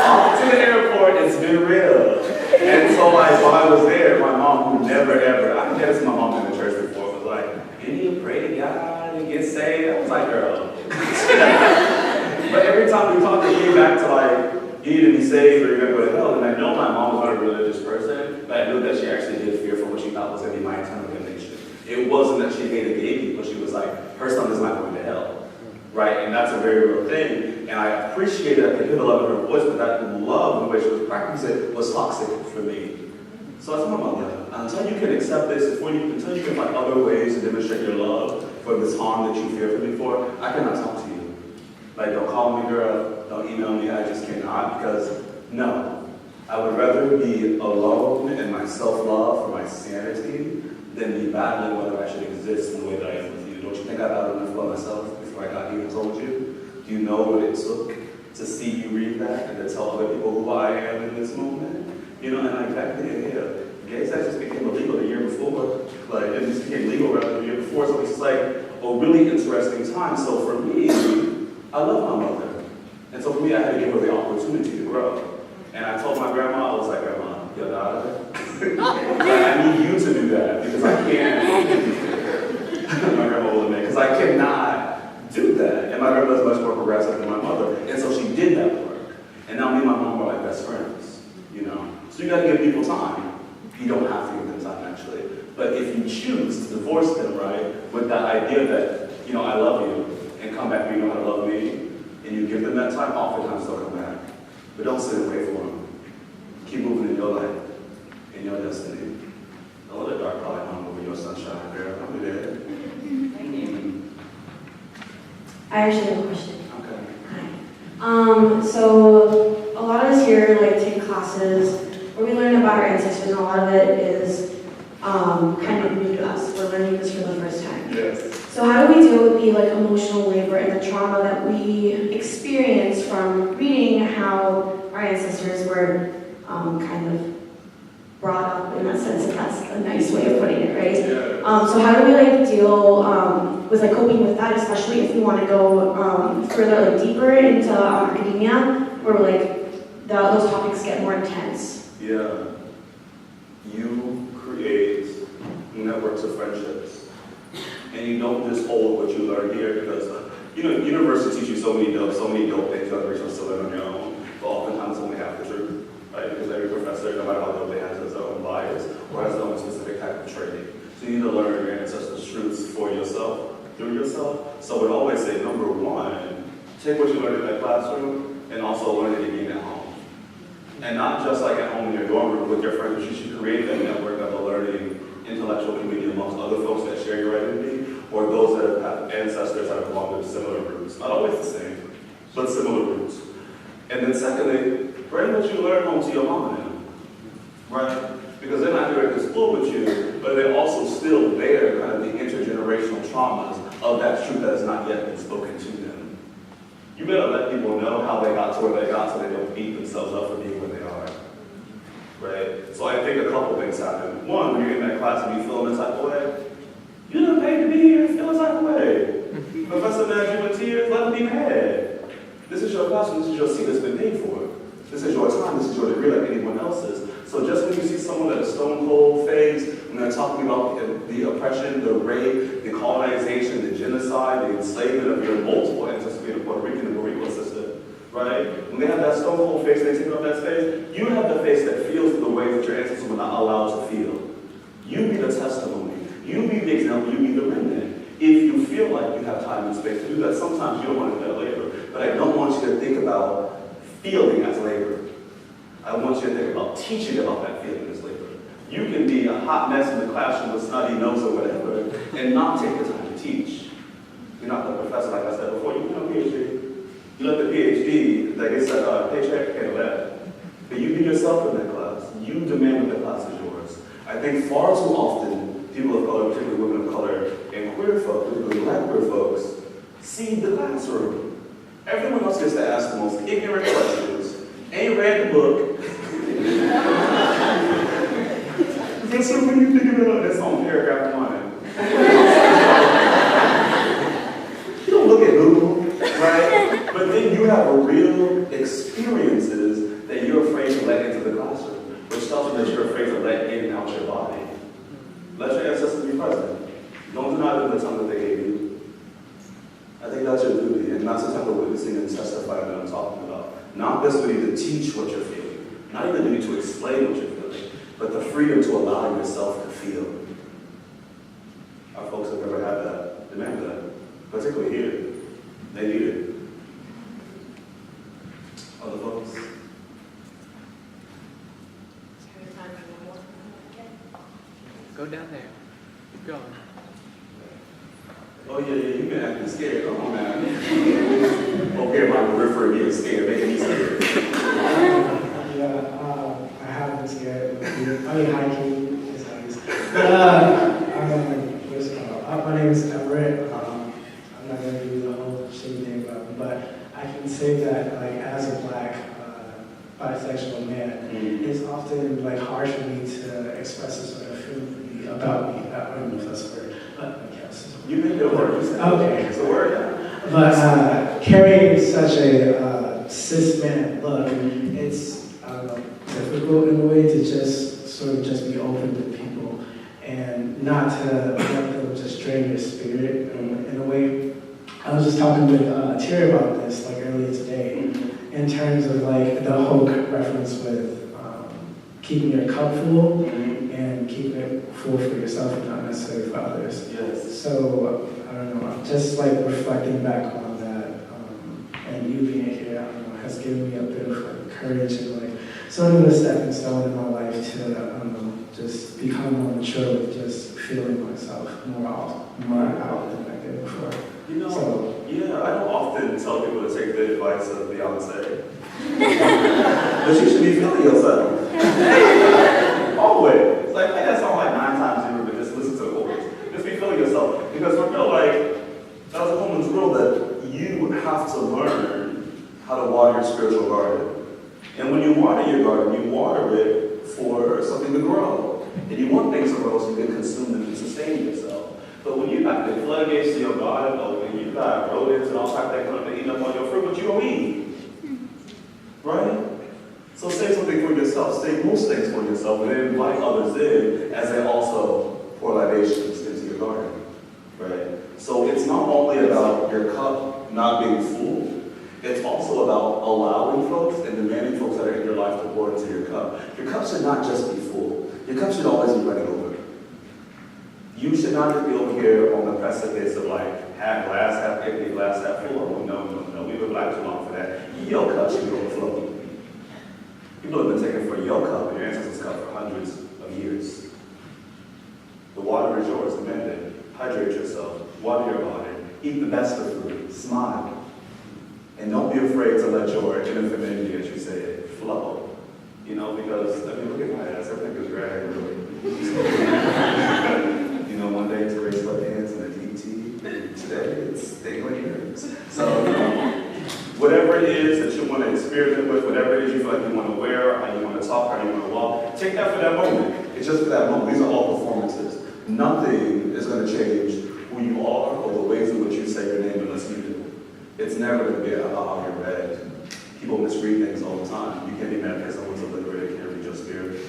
Off to the airport, it's been real. And so like, while I was there, my mom, who never ever, I guess my mom in the church before, was like, and you pray to God and get saved? I was like, girl. But every time we talked, it came back to like, you need to be saved or you're going to go to hell. And I know my mom was not a religious person, but I knew that she actually did fear for what she thought was going to be my eternal damnation. It wasn't that she hated gay people. She was like, her son is not going to hell. Right? And that's a very real thing. And I appreciated that I could hear the love in her voice, but that love, the way she was practicing it, was toxic for me. So I told my mother, until you can accept this, until you can find other ways to demonstrate your love for this harm that you fear for me for, I cannot talk to you. Like, don't call me, girl. Don't email me. I just cannot, because no. I would rather be alone in my self-love for my sanity than be battling whether I should exist in the way that I am with you. Don't you think I battled enough by myself before I got here and told you? Do you know what it took to see you read that and to tell other people who I am in this moment? And like back then, gay sex just became illegal the year before. Like, it just became legal rather the year before. So it's like a really interesting time. So for me, I love my mother. And so for me, I had to give her the opportunity to grow. And I told my grandma, I was like, Grandma, your daughter, I need you to do that because I can't. My grandma will admit, because I cannot do that. And my grandma is much more progressive than my mother. And so she did that work. And now me and my mom are like best friends, So you got to give people time. You don't have to give them time, actually. But if you choose to divorce them, right, with that idea that, I love you, and come back when you know how to love me, and you give them that time, oftentimes they'll come back. But don't sit and wait for them. Keep moving in your life, in your destiny. Don't let the dark cloud come over your sunshine, girl. I'll be there. Thank you. I actually have a question. Okay. Hi. So a lot of us here take classes where we learn about our ancestors, and a lot of it is kind of new to us. We're learning this for the first time. Yes. So how do we deal with the emotional labor and the trauma that we experience from reading how our ancestors were kind of brought up in that sense, if that's a nice way of putting it, right? Yeah. So how do we deal with coping with that, especially if we want to go further deeper into academia, where those topics get more intense? Yeah. You create networks of friendships. And you don't just hold what you learn here because, university teach you so many dope things you have to reach to learn on your own. But oftentimes only half the truth, right? Because every professor, no matter how dope they have, has their own bias or has their own specific type of training. So you need to learn your ancestors' truths for yourself, through yourself. So I would always say, number one, take what you learned in that classroom and also learn it again at home. And not just like at home in your dorm room with your friends, but you should create that network of a learning intellectual community amongst other folks that share your identity, or those that have ancestors that have belonged to similar roots. Not always the same, but similar roots. And then secondly, bring what you learn home to your mama now, right? Because they're not here at this school with you, but they're also still there, kind of the intergenerational traumas of that truth that has not yet been spoken to them. You better let people know how they got to where they got so they don't beat themselves up for being where they are, right? So I think a couple things happen. One, when you're in that class and you feel this type of way, you didn't pay to be here, feel this type of way. Professor mad you in tears, let them be mad. This is your classroom, this is your seat that's been paid for. This is your time, this is your degree like anyone else's. So just when you see someone at a stone cold phase, when they're talking about the oppression, the rape, the colonization, the genocide, the enslavement of your multiple ancestors, being a Puerto Rican and Puerto Rico sister, right? When they have that stone cold face, they take up that space, you have the face that feels the way that your ancestors were not allowed to feel. You be the testimony. You be the example, you be the remnant. If you feel like you have time and space to do that, sometimes you don't want to do that labor. But I don't want you to think about feeling as labor. I want you to think about teaching about that feeling as labor. You can be a hot mess in the classroom with snotty nose or whatever, and not take the time to teach. You're not the professor, like I said before, you have a PhD. You let the PhD, like it's a paycheck, handle that. But you be yourself in that class. You demand that the class is yours. I think far too often, people of color, particularly women of color, and queer folks, particularly black queer folks, cede the classroom. Everyone else gets to ask the most ignorant questions, ain't read the book. Guess what, when you think about this on paragraph 1. You don't look at Google, right? But then you have real experiences that you're afraid to let into the classroom, which tells you that you're afraid to let in and out your body. Let your ancestors be present. Don't deny them the time that they gave you. I think that's your duty, and that's the type of witnessing and testifying that I'm talking about. Not this duty to teach what you're feeling, not even the duty to explain what you're feeling, but the freedom to allow yourself to feel. Our folks have never had that, demand that, particularly here. They need it. Other folks? Go down there. Keep going. Oh yeah, you've been acting scared. Come on, man. Okay, my periphery getting scared, making me scared. Yeah, I have been scared. I mean, hiking is nice. My name is Everett. I'm not going to do the whole shitty thing, but I can say that, like, as a black bisexual man, it's often like hard for me to express a sort of feeling about me. I don't know if that's a word, but I guess. You made the word. Okay. It's a word, yeah. But carrying such a cis man look, it's difficult in a way to just sort of just be open to people and not to let them just drain your spirit in a way. I was just talking with Terry about this like earlier today in terms of like the whole reference with keeping your cup full and keeping it full for yourself and not necessarily for others. Yes. So I don't know, just like reflecting back on that and you being here, I don't know, has given me a bit of like, courage and like sort of a stepping stone in my life to, I don't know, just become more mature with just feeling myself more out than I did before. You know, so, yeah, I don't often tell people to take the advice of Beyonce. But you should be feeling yourself. Always. Like, that sounds like 9 times zero, but just listen to the chorus. Just be feeling yourself. Because we feel like that was a woman's rule that you have to learn how to water your spiritual garden. And when you water your garden, you water it for something to grow. And you want things to grow so you can consume them and sustain yourself. But when you got the floodgates to your garden open, you got rodents and all types that come up and eat up on your fruit, but you don't eat. Right? So say something for yourself. Say most things for yourself, and then invite others in as they also pour libations into your garden. Right? So it's not only about your cup not being full, it's also about allowing folks and demanding folks that are in your life to pour into your cup. Your cup should not just be full. Your cup should always be running over. You should not just be over here on the precipice of like, half glass, half empty, glass half full. Oh, no. We've been black too long for that. Your cup should be overflowing. People have been taking from your cup, your ancestors' cup, for hundreds of years. The water is yours, the mandate. Hydrate yourself, water your body, eat the best of food, smile. And don't be afraid to let your inner femininity, as you say it, flow. You know, because, I mean, look at my ass, everything is rag, really. You know, one day it's gray sweatpants and a deep tee, and today it's dangling earrings. So, you know, whatever it is that you want to experiment with, whatever it is you feel like you want to wear, how you want to talk, how you want to walk, take that for that moment. It's just for that moment. These are all performances. Nothing is going to change who you are or the ways in which you say your name unless you do. It's never going to be about how you're read. People misread things all the time. You can't be mad because someone's a liberator, can't read your spirit.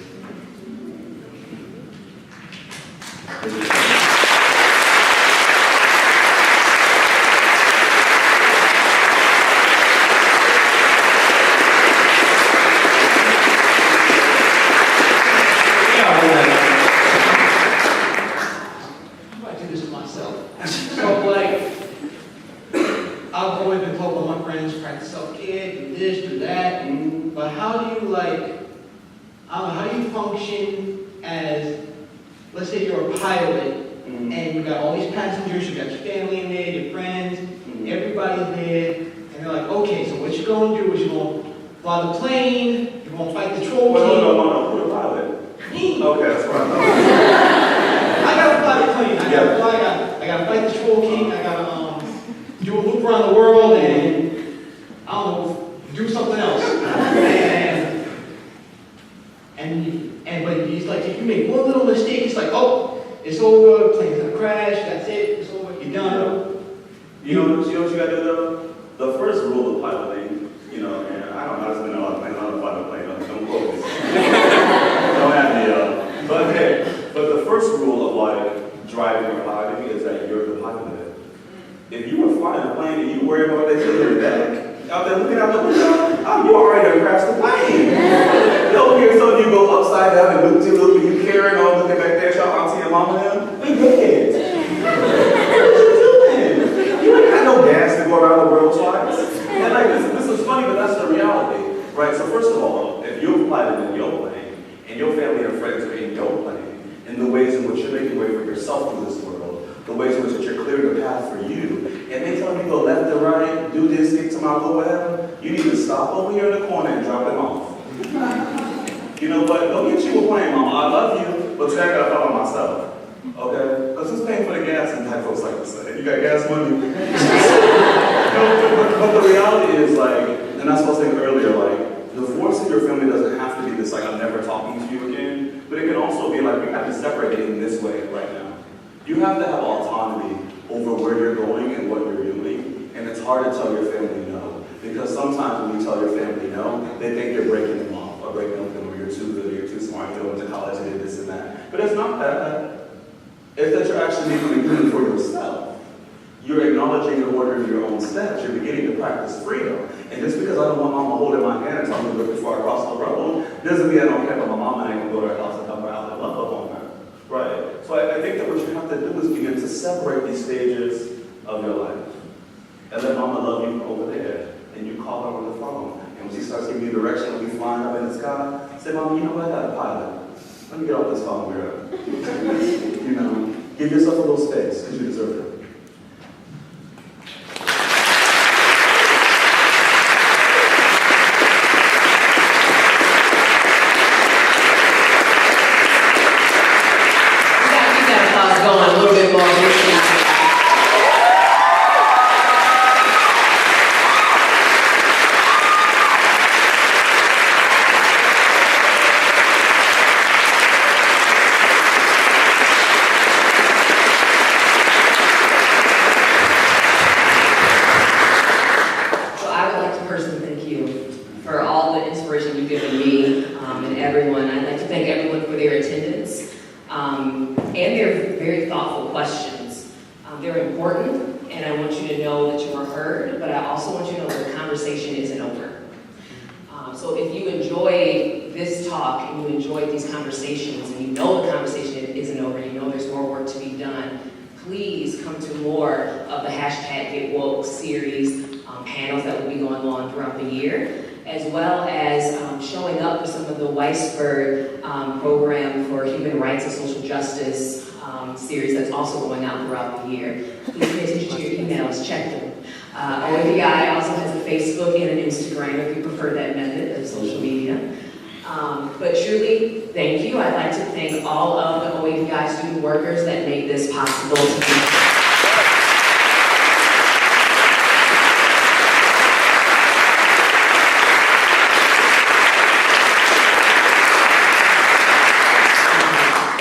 Give yourself a little space, because you deserve it. panels that will be going on throughout the year, as well as showing up human rights and social justice series that's also going out throughout the year. Please pay attention to your emails, check them. OADI also has a Facebook and an Instagram if you prefer that method of social media. But truly, thank you. I'd like to thank all of the OADI student workers that make this possible to be.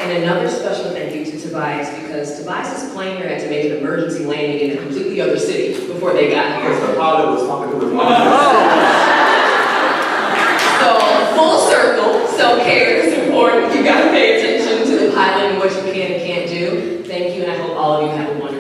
And another special thank you to Tobias, because Tobias's plane here had to make an emergency landing in a completely other city before they got here. Because the pilot was talking to his mom. So, full circle, self-care is important. You gotta pay attention to the pilot and what you can and can't do. Thank you, and I hope all of you have a wonderful